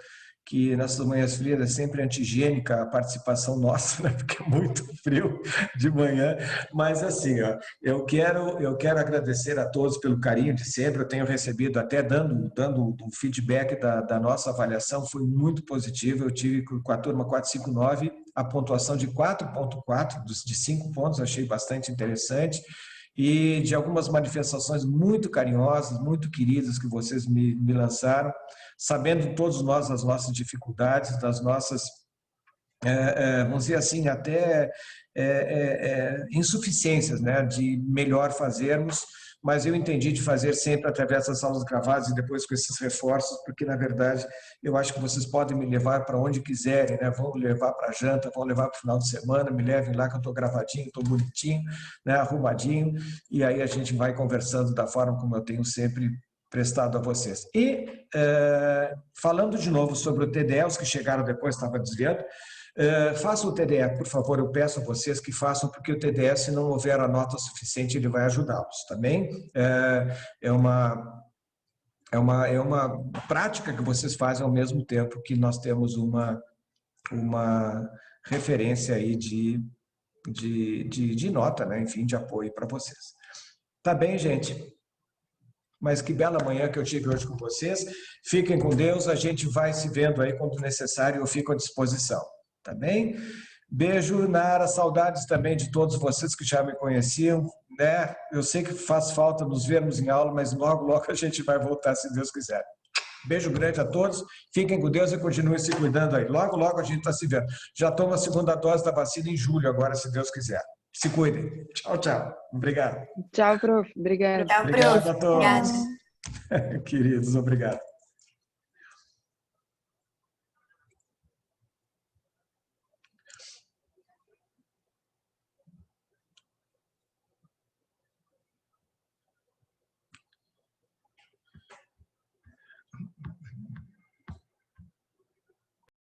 que nessas manhãs frias é sempre antigênica a participação nossa, né? Porque é muito frio de manhã. Mas assim, ó, eu quero agradecer a todos pelo carinho de sempre. Eu tenho recebido, até dando o feedback da nossa avaliação, foi muito positivo. Eu tive com a turma 459 a pontuação de 4,4 de 5 pontos, achei bastante interessante. E de algumas manifestações muito carinhosas, muito queridas que vocês me lançaram, sabendo todos nós as nossas dificuldades, das nossas, vamos dizer assim, até insuficiências, né, de melhor fazermos, mas eu entendi de fazer sempre através das aulas gravadas e depois com esses reforços, porque, na verdade, eu acho que vocês podem me levar para onde quiserem, né? Vão me levar para a janta, vão levar para o final de semana, me levem lá que eu estou gravadinho, estou bonitinho, né? Arrumadinho, e aí a gente vai conversando da forma como eu tenho sempre prestado a vocês. E, falando de novo sobre o TDE, os que chegaram depois, estava desviando, façam o TDE, por favor, eu peço a vocês que façam, porque o TDE, se não houver a nota suficiente, ele vai ajudá-los, também. É uma prática que vocês fazem ao mesmo tempo que nós temos uma referência aí de nota, né? Enfim, de apoio para vocês. Tá bem, gente? Mas que bela manhã que eu tive hoje com vocês. Fiquem com Deus, a gente vai se vendo aí quando necessário, eu fico à disposição. Tá bem? Beijo, Nara, saudades também de todos vocês que já me conheciam, né? Eu sei que faz falta nos vermos em aula, mas logo, logo a gente vai voltar, se Deus quiser. Beijo grande a todos, fiquem com Deus e continuem se cuidando aí. Logo, logo a gente está se vendo. Já toma a segunda dose da vacina em julho agora, se Deus quiser. Se cuidem. Tchau, tchau. Obrigado. Tchau, prof. Obrigada. Tchau, Obrigado prof. a todos. Queridos, obrigado.